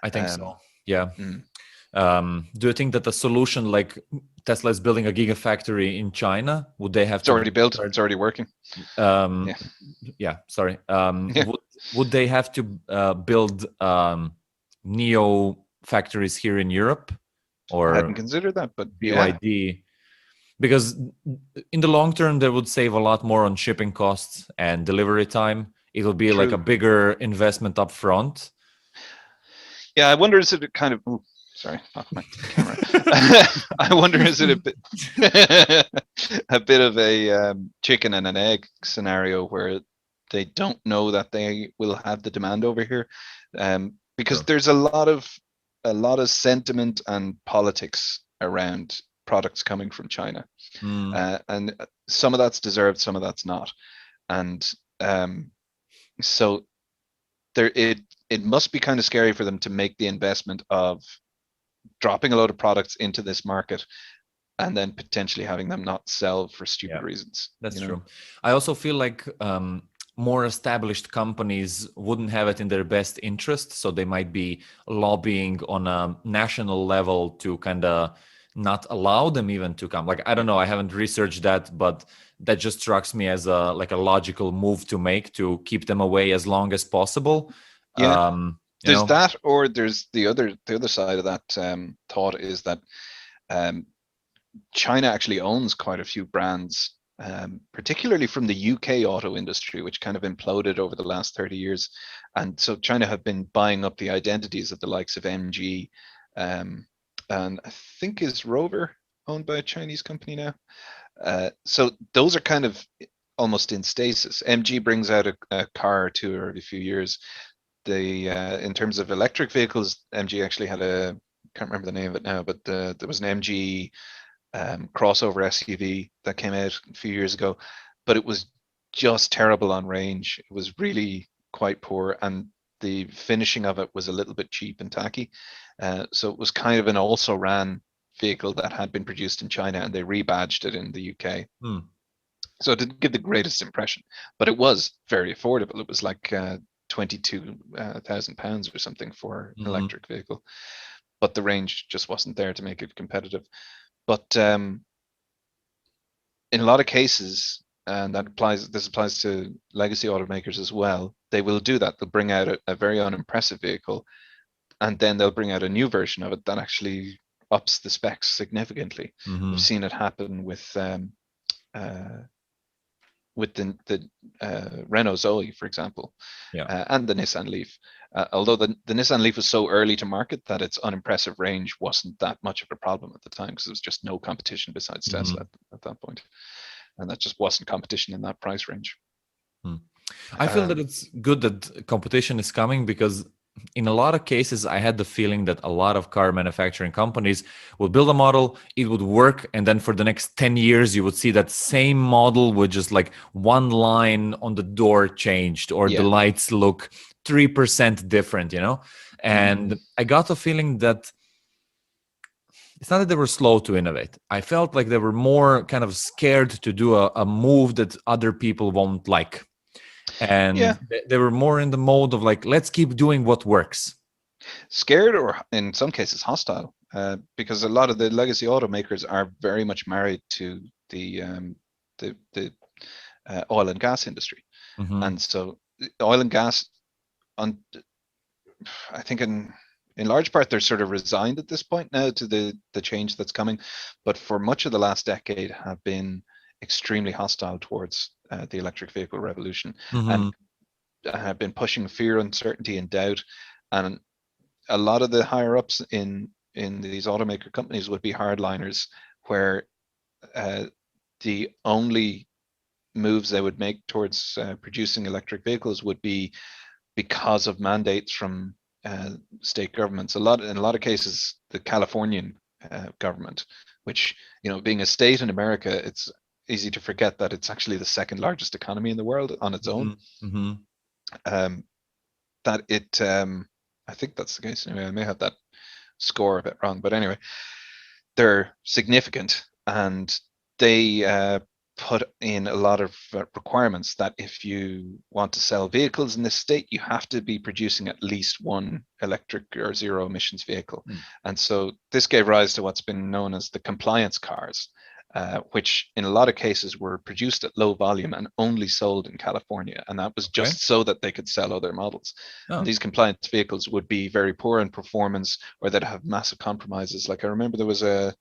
I think so. Yeah. Mm. Do you think that a solution like Tesla is building a gigafactory in China, would they have It's already built, it's already working. Sorry. Yeah. Would they have to build NIO factories here in Europe, or I hadn't considered that, but BYD? yeah. Because in the long term, they would save a lot more on shipping costs and delivery time. It'll be like a bigger investment up front. Yeah, I wonder, is it a kind of, ooh, sorry, off my camera. I wonder, is it a bit of a chicken and an egg scenario where they don't know that they will have the demand over here, because there's a lot of sentiment and politics around products coming from China, and some of that's deserved, some of that's not, and so there it must be kind of scary for them to make the investment of dropping a load of products into this market and then potentially having them not sell for stupid reasons. That's true. I also feel like more established companies wouldn't have it in their best interest, so they might be lobbying on a national level to kind of not allow them even to come. Like, I don't know, I haven't researched that, but that just strikes me as a logical move to make, to keep them away as long as possible. There's that, or there's the other side of that thought is that China actually owns quite a few brands, particularly from the UK auto industry, which kind of imploded over the last 30 years. And so China have been buying up the identities of the likes of MG, and I think is Rover owned by a Chinese company now. So those are kind of almost in stasis. MG brings out a car or two every few years. In terms of electric vehicles, MG actually had can't remember the name of it now, but there was an MG crossover SUV that came out a few years ago, but it was just terrible on range. It was really quite poor, and the finishing of it was a little bit cheap and tacky. So it was kind of an also-ran vehicle that had been produced in China, and they rebadged it in the UK. So it didn't give the greatest impression, but it was very affordable. It was like £22,000 or something for an electric vehicle, but the range just wasn't there to make it competitive. But in a lot of cases, and this applies to legacy automakers as well, they will do that. They'll bring out a very unimpressive vehicle, and then they'll bring out a new version of it that actually ups the specs significantly. We've seen it happen with with the Renault Zoe, for example, and the Nissan Leaf. Although the Nissan Leaf was so early to market that its unimpressive range wasn't that much of a problem at the time, because there was just no competition besides Tesla at that point. And that just wasn't competition in that price range. I feel that it's good that competition is coming, because in a lot of cases, I had the feeling that a lot of car manufacturing companies would build a model, it would work, and then for the next 10 years, you would see that same model with just like one line on the door changed, or the lights look 3% different, you know? And I got the feeling that it's not that they were slow to innovate. I felt like they were more kind of scared to do a move that other people won't like. And they were more in the mode of like, let's keep doing what works. Scared, or in some cases hostile, because a lot of the legacy automakers are very much married to the oil and gas industry. And so oil and gas, I think in large part, they're sort of resigned at this point now to the change that's coming, but for much of the last decade have been extremely hostile towards the electric vehicle revolution, and have been pushing fear, uncertainty, and doubt. And a lot of the higher ups in these automaker companies would be hardliners, where the only moves they would make towards producing electric vehicles would be because of mandates from state governments. In a lot of cases, the Californian government, which, you know, being a state in America, it's easy to forget that it's actually the second largest economy in the world on its own. That it, I think that's the case. Anyway, I may have that score a bit wrong, but anyway, they're significant, and they put in a lot of requirements that if you want to sell vehicles in this state, you have to be producing at least one electric or zero emissions vehicle. And so this gave rise to what's been known as the compliance cars, which in a lot of cases were produced at low volume and only sold in California. And that was just so that they could sell other models. And these compliance vehicles would be very poor in performance, or they'd have massive compromises. Like, I remember there was I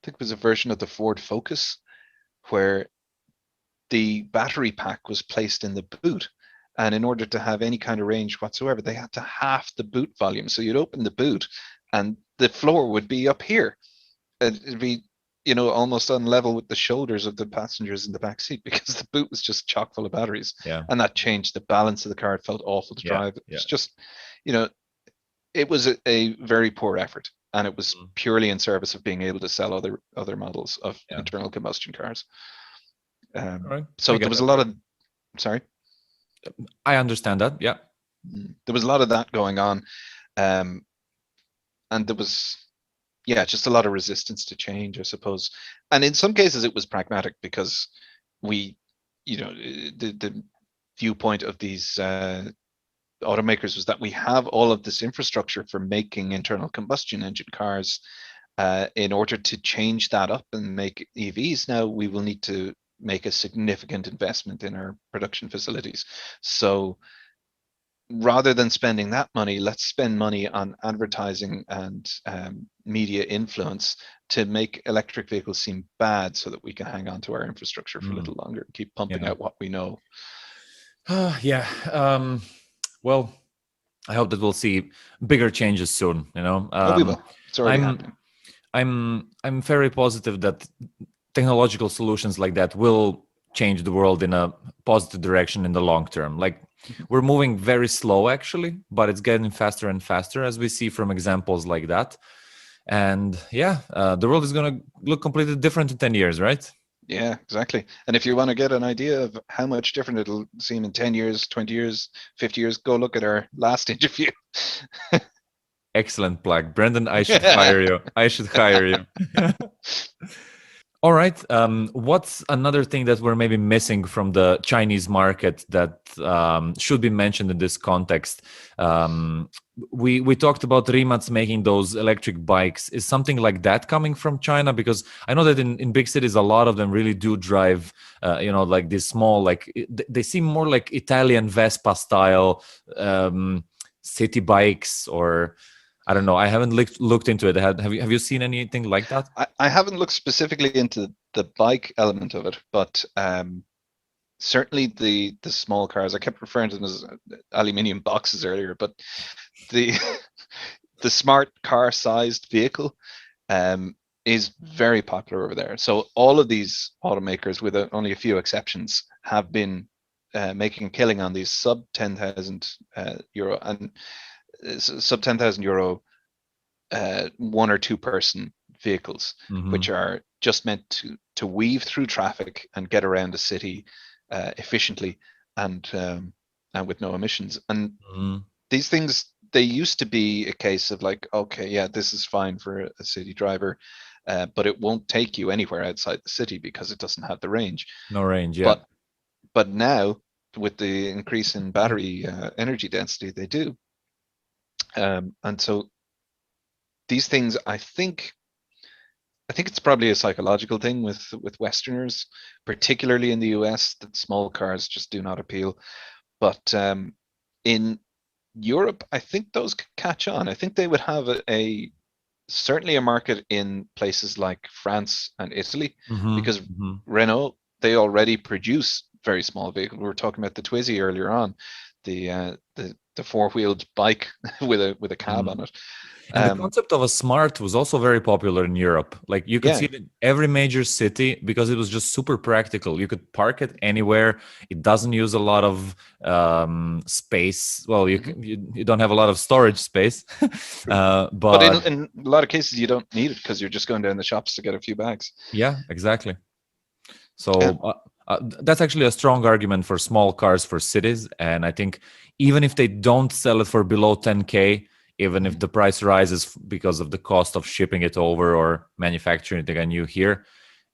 think it was a version of the Ford Focus where the battery pack was placed in the boot, and in order to have any kind of range whatsoever, they had to half the boot volume. So you'd open the boot and the floor would be up here. It'd be, you know, almost on level with the shoulders of the passengers in the back seat, because the boot was just chock full of batteries. And that changed the balance of the car. It felt awful to drive. It was just, you know, it was a very poor effort, and it was purely in service of being able to sell other models of internal combustion cars. So there was a lot of, sorry? I understand that, There was a lot of that going on. And there was, just a lot of resistance to change, I suppose. And in some cases it was pragmatic, because we, you know, the viewpoint of these automakers was that we have all of this infrastructure for making internal combustion engine cars. In order to change that up and make EVs now, we will need to make a significant investment in our production facilities. So rather than spending that money, let's spend money on advertising and media influence to make electric vehicles seem bad, so that we can hang on to our infrastructure for a little longer and keep pumping out what we know. Well, I hope that we'll see bigger changes soon, you know. We will. It's already happening. I'm very positive that technological solutions like that will change the world in a positive direction in the long term. Like, we're moving very slow actually, but it's getting faster and faster, as we see from examples like that. And the world is going to look completely different in 10 years, right? Yeah, exactly. And if you want to get an idea of how much different it'll seem in 10 years, 20 years, 50 years, go look at our last interview. Excellent plug. Brendan, I should hire you. I should hire you. All right. What's another thing that we're maybe missing from the Chinese market that should be mentioned in this context? We talked about Rimac making those electric bikes. Is something like that coming from China? Because I know that in big cities, a lot of them really do drive, like these small, like they seem more like Italian Vespa style city bikes, or I don't know. I haven't looked into it. Have you seen anything like that? I haven't looked specifically into the bike element of it, but certainly the small cars. I kept referring to them as aluminium boxes earlier, but the the smart car sized vehicle is very popular over there. So all of these automakers, with only a few exceptions, have been making a killing on these sub 10,000 euro and sub 10,000 euro one or two person vehicles, which are just meant to weave through traffic and get around the city efficiently and with no emissions. And these things, they used to be a case of like, okay, yeah, this is fine for a city driver, but it won't take you anywhere outside the city because it doesn't have the range. No range, yeah. But now, with the increase in battery energy density, they do. And so these things, I think it's probably a psychological thing with Westerners, particularly in the US, that small cars just do not appeal. But in Europe, I think those could catch on. I think they would have certainly a market in places like France and Italy, because Renault, they already produce very small vehicles. We were talking about the Twizy earlier on, the four-wheeled bike with a cab on it. And the concept of a smart was also very popular in Europe. Like you could see it in every major city because it was just super practical. You could park it anywhere. It doesn't use a lot of space. Well, you don't have a lot of storage space, but in a lot of cases you don't need it because you're just going down the shops to get a few bags. Yeah, exactly. So that's actually a strong argument for small cars for cities. And I think even if they don't sell it for below 10K, even if the price rises because of the cost of shipping it over or manufacturing it again here,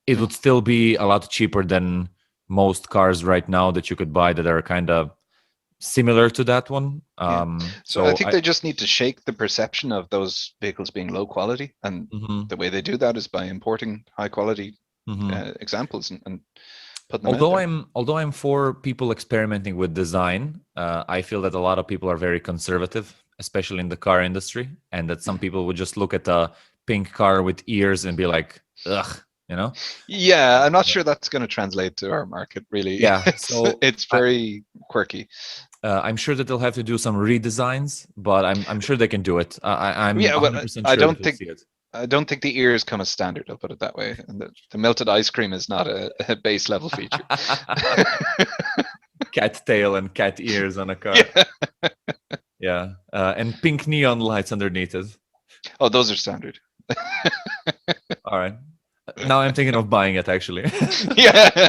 it would still be a lot cheaper than most cars right now that you could buy that are kind of similar to that one. So I think they just need to shake the perception of those vehicles being low quality. And the way they do that is by importing high quality examples and putting them out there. Although I'm for people experimenting with design, I feel that a lot of people are very conservative, especially in the car industry, and that some people would just look at a pink car with ears and be like, ugh, you know? Yeah, I'm not sure that's going to translate to our market, really. Yeah, so it's very quirky. I'm sure that they'll have to do some redesigns, but I'm sure they can do it. I'm 100% sure I don't that think see it. I don't think the ears come as standard. I'll put it that way. And the melted ice cream is not a base level feature. Cat tail and cat ears on a car. Yeah, and pink neon lights underneath it. Oh, those are standard. All right. Now I'm thinking of buying it, actually. Yeah.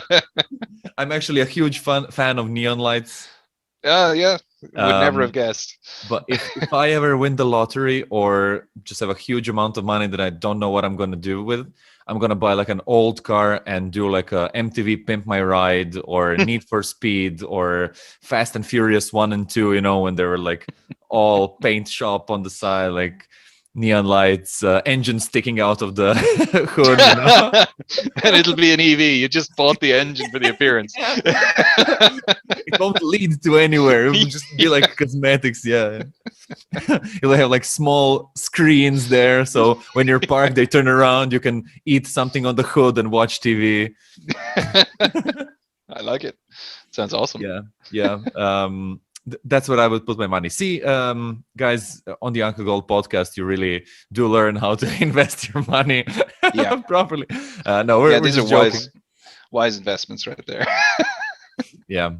I'm actually a huge fan of neon lights. Yeah. Would never have guessed. But if I ever win the lottery or just have a huge amount of money that I don't know what I'm going to do with, I'm going to buy like an old car and do like a MTV Pimp My Ride or Need for Speed or Fast and Furious 1 and 2, you know, when they were like all paint shop on the side, like neon lights, engine sticking out of the hood, you know? And it'll be an EV. You just bought the engine for the appearance. It won't lead to anywhere. It will just be like cosmetics. Yeah. You'll have like small screens there. So when you're parked, they turn around. You can eat something on the hood and watch TV. I like it. Sounds awesome. Yeah. That's what I would put my money. See, guys, on the Uncle Gold podcast, you really do learn how to invest your money properly. No, we're these just are joking. wise investments right there. Yeah.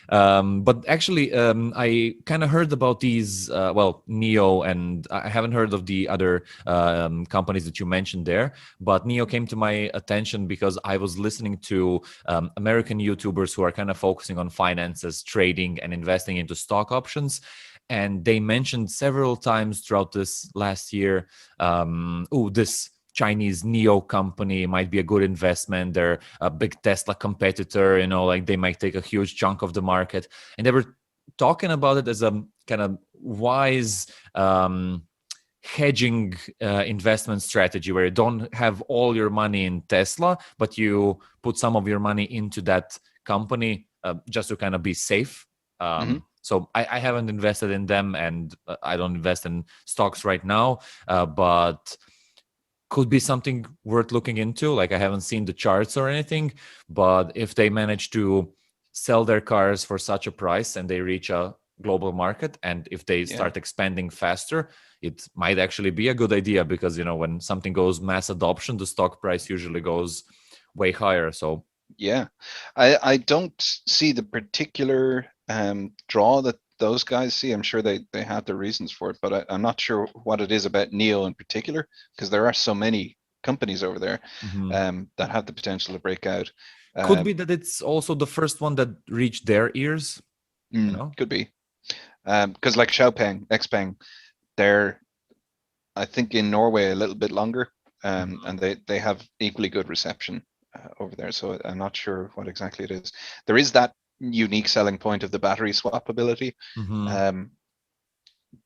But actually, I kind of heard about these, NIO, and I haven't heard of the other companies that you mentioned there. But NIO came to my attention because I was listening to American YouTubers who are kind of focusing on finances, trading, and investing into stock options. And they mentioned several times throughout this last year, this Chinese NIO company might be a good investment. They're a big Tesla competitor, you know, like they might take a huge chunk of the market. And they were talking about it as a kind of wise hedging investment strategy where you don't have all your money in Tesla, but you put some of your money into that company just to kind of be safe. So I haven't invested in them, and I don't invest in stocks right now, but could be something worth looking into. Like I haven't seen the charts or anything, but if they manage to sell their cars for such a price and they reach a global market. And if they Yeah. start expanding faster, it might actually be a good idea, because when something goes mass adoption, the stock price usually goes way higher. So Yeah, I don't see the particular draw that those guys see. I'm sure they have their reasons for it, but I'm not sure what it is about NIO in particular, because there are so many companies over there that have the potential to break out. could be that it's also the first one that reached their ears. Could be, because like Xpeng, they're, I think, in Norway a little bit longer, and they have equally good reception over there. So I'm not sure what exactly it is. There is that unique selling point of the battery swappability.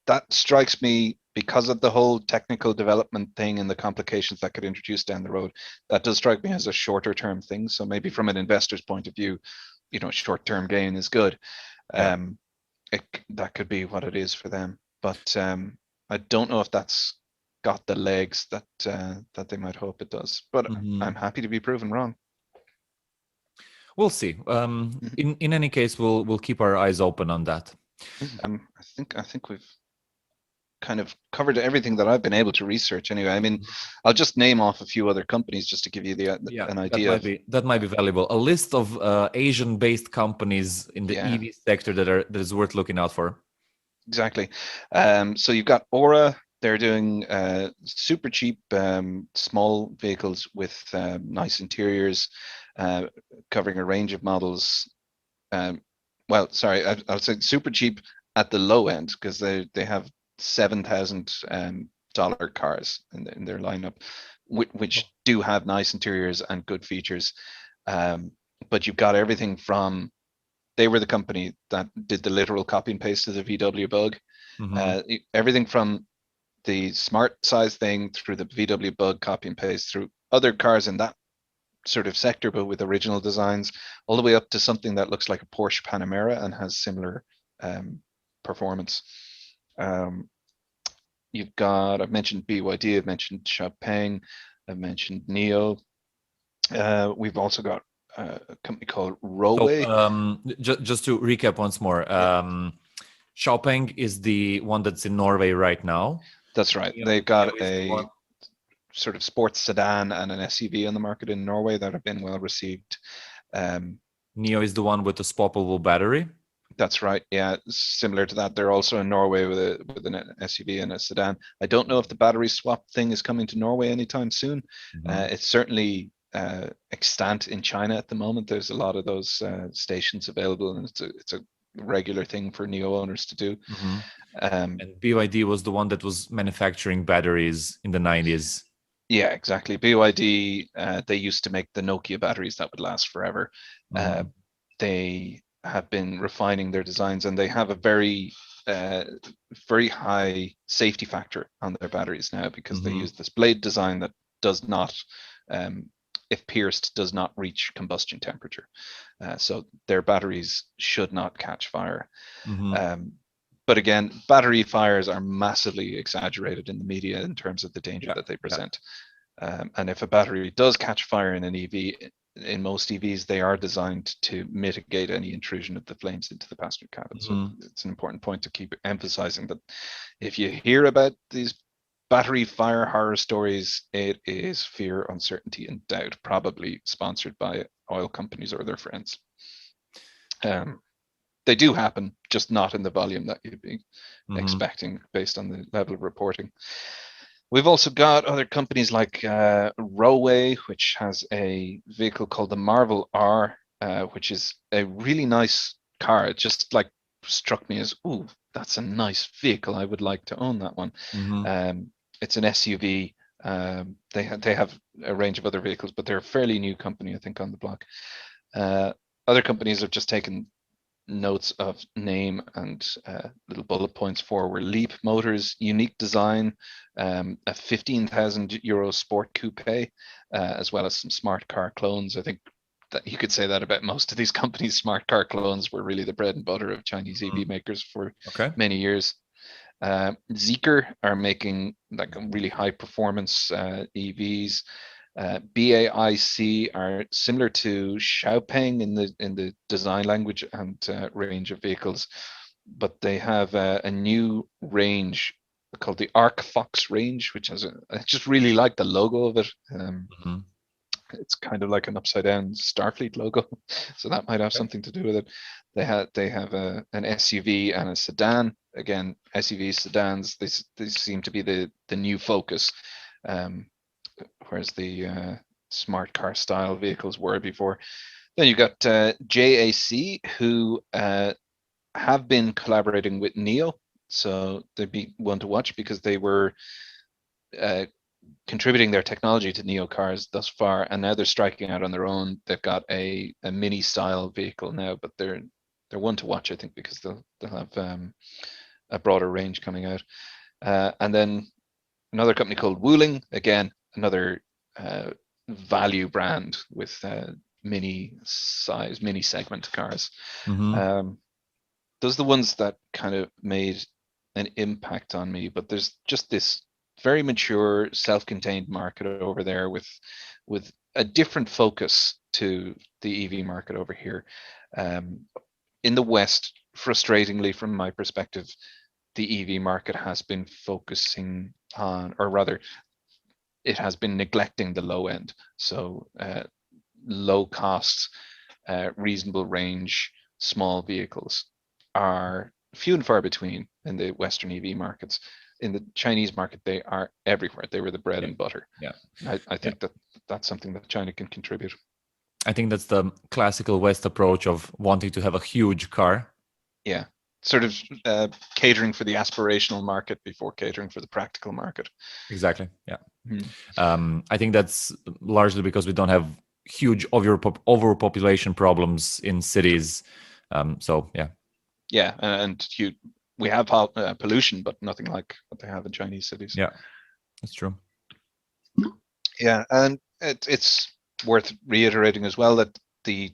That strikes me because of the whole technical development thing and the complications that could introduce down the road. That does strike me as a shorter term thing. So maybe from an investor's point of view, short term gain is good. Yeah. That could be what it is for them. But I don't know if that's got the legs that they might hope it does. But I'm happy to be proven wrong. We'll see. In any case, we'll keep our eyes open on that. I think we've kind of covered everything that I've been able to research anyway. I mean, I'll just name off a few other companies just to give you an idea. That might be valuable. A list of Asian-based companies in the EV sector that is worth looking out for. Exactly. So you've got Aura. They're doing super cheap small vehicles with nice interiors, covering a range of models. Well, sorry, I'll say super cheap at the low end, because they have $7,000 cars in their lineup, which do have nice interiors and good features. But you've got everything from, they were the company that did the literal copy and paste of the VW Bug. Everything from the smart size thing through the VW Bug copy and paste through other cars in that sort of sector, but with original designs, all the way up to something that looks like a Porsche Panamera and has similar performance. You've got, I've mentioned BYD, I've mentioned Xpeng, I've mentioned NIO. We've also got a company called Roway. So, just to recap once more, Xpeng is the one that's in Norway right now. That's right. They've got a sort of sports sedan and an SUV on the market in Norway that have been well received. NIO is the one with the swappable battery. That's right. Yeah, similar to that. They're also in Norway with an SUV and a sedan. I don't know if the battery swap thing is coming to Norway anytime soon. It's certainly extant in China at the moment. There's a lot of those stations available, and it's a regular thing for NIO owners to do. And BYD was the one that was manufacturing batteries in the 90s. Yeah, exactly. BYD, they used to make the Nokia batteries that would last forever. They have been refining their designs, and they have a very high safety factor on their batteries now, because they use this blade design that does not, if pierced, does not reach combustion temperature. So their batteries should not catch fire. But again, battery fires are massively exaggerated in the media in terms of the danger that they present. And if a battery does catch fire in an EV, in most EVs, they are designed to mitigate any intrusion of the flames into the passenger cabin. So it's an important point to keep emphasizing, that if you hear about these battery fire horror stories, it is fear, uncertainty, and doubt, probably sponsored by oil companies or their friends. They do happen, just not in the volume that you'd be expecting based on the level of reporting. We've also got other companies like Roway, which has a vehicle called the Marvel R, which is a really nice car. It just like struck me as, ooh, that's a nice vehicle. I would like to own that one. It's an SUV. They have a range of other vehicles, but they're a fairly new company, I think, on the block. Other companies have just taken notes of name and little bullet points for were Leap Motors, unique design, a €15,000 sport coupe, as well as some smart car clones. I think that you could say that about most of these companies. Smart car clones were really the bread and butter of Chinese EV makers for many years. Zeekr are making like really high performance EVs. BAIC are similar to Xpeng in the design language and range of vehicles, but they have a new range called the Arc Fox range, which has I just really like the logo of it. Mhm. It's kind of like an upside down Starfleet logo, so that might have something to do with it. They have an SUV and a sedan. Again, SUVs, sedans, they seem to be the new focus, whereas the smart car style vehicles were before. Then you've got JAC, who have been collaborating with NIO, so they'd be one to watch because they were uh, contributing their technology to NIO cars thus far, and now they're striking out on their own. They've got a mini style vehicle now, but they're one to watch, I think, because they'll have a broader range coming out. And then another company called Wuling, again another value brand with mini size, mini segment cars. Mhm. Those are the ones that kind of made an impact on me, but there's just this very mature, self-contained market over there with a different focus to the EV market over here. In the West, frustratingly from my perspective, the EV market has been focusing on, or rather, it has been neglecting the low end. So low cost, reasonable range, small vehicles are few and far between in the Western EV markets. In the Chinese market, they are everywhere. They were the bread Yeah. and butter. Yeah. I think that that's something that China can contribute. I think that's the classical West approach of wanting to have a huge car. Yeah, sort of catering for the aspirational market before catering for the practical market. Exactly. Yeah. Mhm. I think that's largely because we don't have huge overpopulation problems in cities. So yeah. Yeah, and we have pollution, but nothing like what they have in Chinese cities. Yeah, that's true. Yeah, and it's worth reiterating as well that the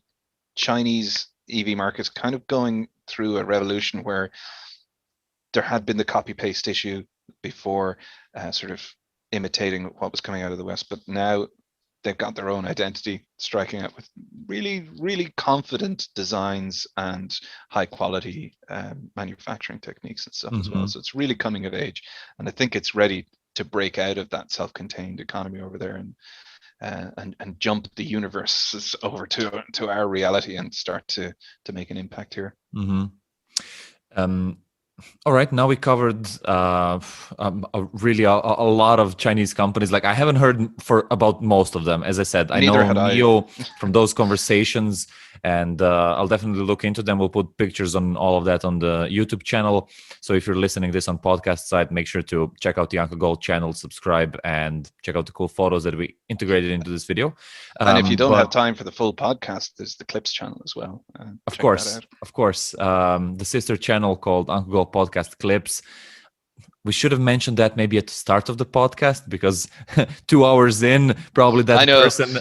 Chinese EV market's kind of going through a revolution where there had been the copy paste issue before, sort of imitating what was coming out of the West, but now they've got their own identity, striking out with really, really confident designs and high quality manufacturing techniques and stuff as well. Mhm. So it's really coming of age, and I think it's ready to break out of that self-contained economy over there and jump the universe over to our reality and start to make an impact here. Mhm. All right, now we covered really a lot of Chinese companies. Like I haven't heard about most of them. As I said, I know Neither had I. NIO from those conversations, and I'll definitely look into them. We'll put pictures on all of that on the YouTube channel. So if you're listening this on podcast side, make sure to check out the Uncle Gold channel, subscribe, and check out the cool photos that we integrated into this video. And if you don't have But time for the full podcast, there's the Clips channel as well. of Check that course, out. of course, the sister channel called Uncle Gold Podcast Clips. We should have mentioned that maybe at the start of the podcast because 2 hours in, probably that I know. person.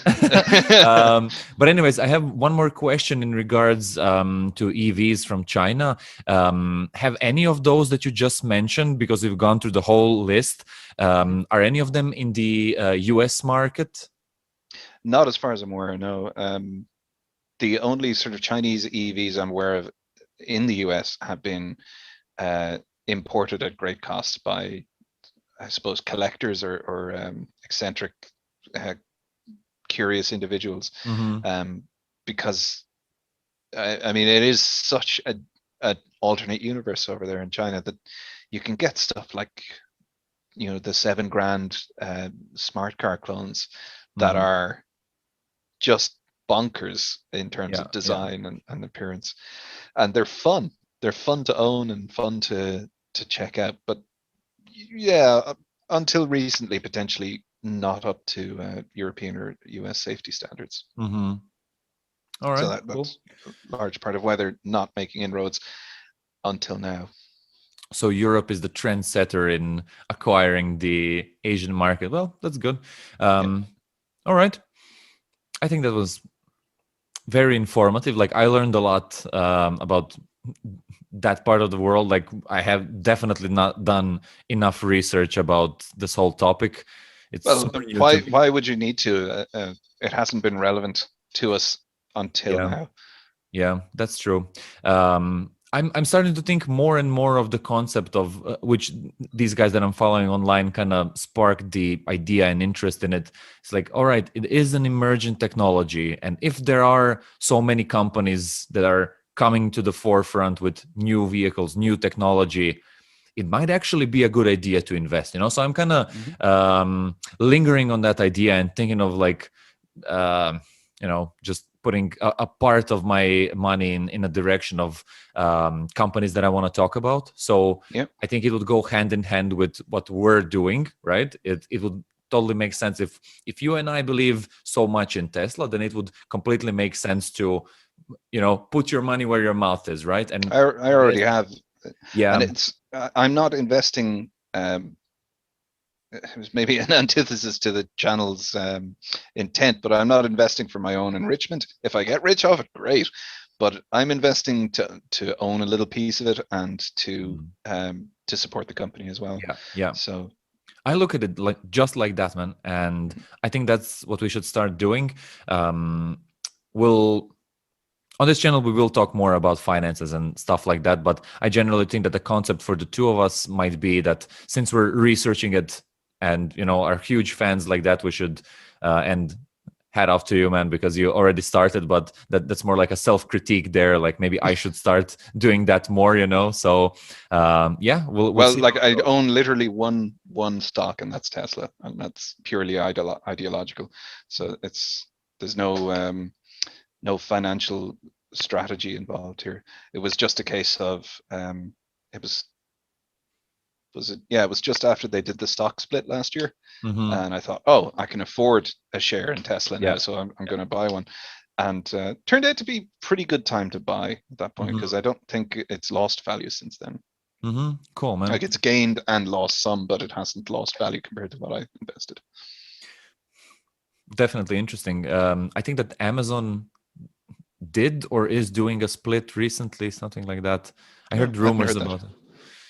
But anyways, I have one more question in regards to EVs from China. Have any of those that you just mentioned, because we've gone through the whole list, are any of them in the US market? Not as far as I'm aware, no. The only sort of Chinese EVs I'm aware of in the US have been imported at great cost by, I suppose, collectors or eccentric, curious individuals, because I mean it is such a alternate universe over there in China that you can get stuff like, you know, the $7,000 smart car clones that are just bonkers in terms of design and appearance, and they're fun. They're fun to own and fun to check out, but yeah, until recently, potentially not up to European or US safety standards. All right, So cool. that's a large part of why they're not making inroads until now. So Europe is the trendsetter in acquiring the Asian market. Well, that's good. All right. I think that was very informative. Like I learned a lot about that part of the world. Like I have definitely not done enough research about this whole topic. It's Well, super new to me. why would you need to? It hasn't been relevant to us until Yeah. now. Yeah, that's true. I'm starting to think more and more of the concept of which these guys that I'm following online kind of sparked the idea and interest in it. It's like, all right, it is an emergent technology, and if there are so many companies that are coming to the forefront with new vehicles, new technology, it might actually be a good idea to invest. So I'm kind of lingering on that idea and thinking of like, just putting a part of my money in a direction of companies that I want to talk about. So Yep. I think it would go hand in hand with what we're doing, right? It would totally make sense if you and I believe so much in Tesla, then it would completely make sense to, put your money where your mouth is, right? And I already have. yeah, And I'm not investing. It was maybe an antithesis to the channel's intent, but I'm not investing for my own enrichment. If I get rich off it, great. But I'm investing to own a little piece of it and to support the company as well. Yeah. So I look at it just like that, man, and I think that's what we should start doing. We'll on this channel we will talk more about finances and stuff like that, but I generally think that the concept for the two of us might be that since we're researching it and are huge fans like that, we should and hat off to you, man, because you already started, but that's more like a self-critique there, like maybe I should start doing that more, so we'll see. Like I own literally one stock, and that's Tesla, and that's purely ideological. So there's no financial strategy involved here. It was just a case of it was just after they did the stock split last year, and I thought, oh, I can afford a share in Tesla now, so I'm going to buy one, and turned out to be pretty good time to buy at that point, because I don't think it's lost value since then. Cool, man. Like it's gained and lost some, but it hasn't lost value compared to what I invested. Definitely interesting. I think that Amazon did or is doing a split recently, something like that. I heard rumors about it.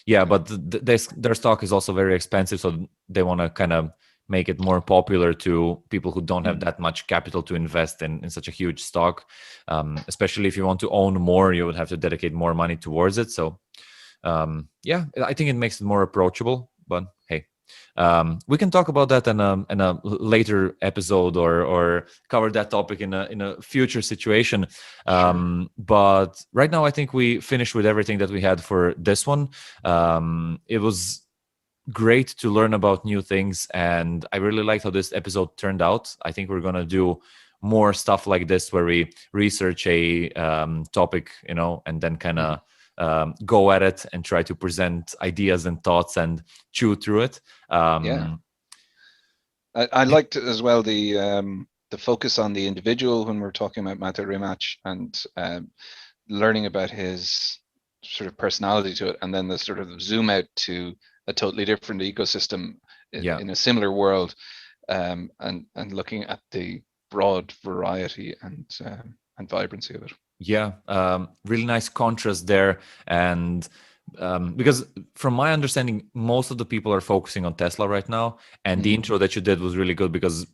Yeah, but their stock is also very expensive, so they want to kind of make it more popular to people who don't have that much capital to invest in such a huge stock. Especially if you want to own more, you would have to dedicate more money towards it. So I think it makes it more approachable. But hey, we can talk about that in a later episode or cover that topic in a future situation. Sure. But right now, I think we finished with everything that we had for this one. It was great to learn about new things, and I really liked how this episode turned out. I think we're gonna do more stuff like this where we research a topic, and then kind of go at it and try to present ideas and thoughts and chew through it. I liked as well the focus on the individual when we're talking about Mate Rimac, and learning about his sort of personality to it, and then the sort of zoom out to a totally different ecosystem in a similar world, and looking at the broad variety and vibrancy of it. Yeah, really nice contrast there. And because from my understanding, most of the people are focusing on Tesla right now. And the intro that you did was really good, because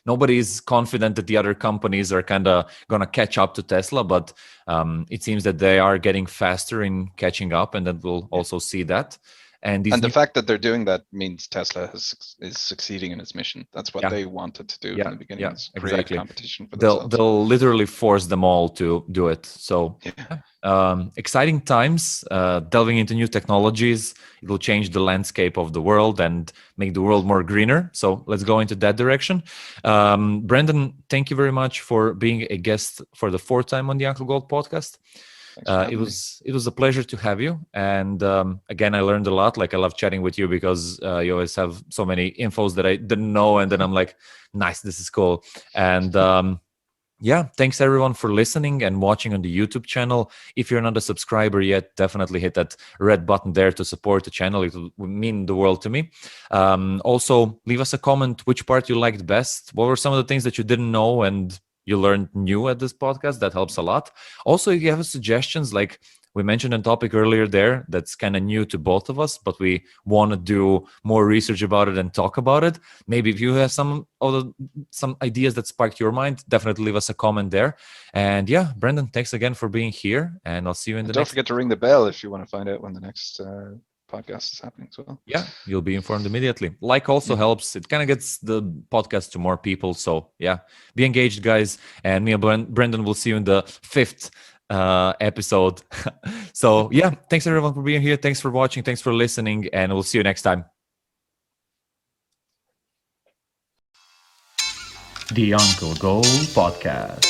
nobody is confident that the other companies are kind of going to catch up to Tesla. But it seems that they are getting faster in catching up, and that we'll also see that. And the fact that they're doing that means Tesla is succeeding in its mission. That's what they wanted to do from the beginning. Is create competition for themselves. They'll literally force them all to do it. So exciting times, delving into new technologies. It will change the landscape of the world and make the world more greener. So let's go into that direction. Brendan, thank you very much for being a guest for the 4th time on the Uncle Gold podcast. It was a pleasure to have you, and again, I learned a lot. Like, I love chatting with you because you always have so many infos that I didn't know, and then I'm like, nice, this is cool. And thanks everyone for listening and watching on the YouTube channel. If you're not a subscriber yet, definitely hit that red button there to support the channel. It will mean the world to me. Also, leave us a comment which part you liked best. What were some of the things that you didn't know, and you learned new at this podcast, that helps a lot. Also, if you have suggestions, like we mentioned a topic earlier there that's kind of new to both of us, but we want to do more research about it and talk about it. Maybe if you have some ideas that sparked your mind, definitely leave us a comment there. And yeah, Brendan, thanks again for being here, and I'll see you in the Don't next. forget to ring the bell if you want to find out when the next podcast is happening as well. Yeah, you'll be informed immediately. Like also helps. It kind of gets the podcast to more people. So yeah, be engaged, guys. And me and Brendan will see you in the 5th episode. So yeah, thanks everyone for being here. Thanks for watching. Thanks for listening. And we'll see you next time. The Uncle Gold Podcast.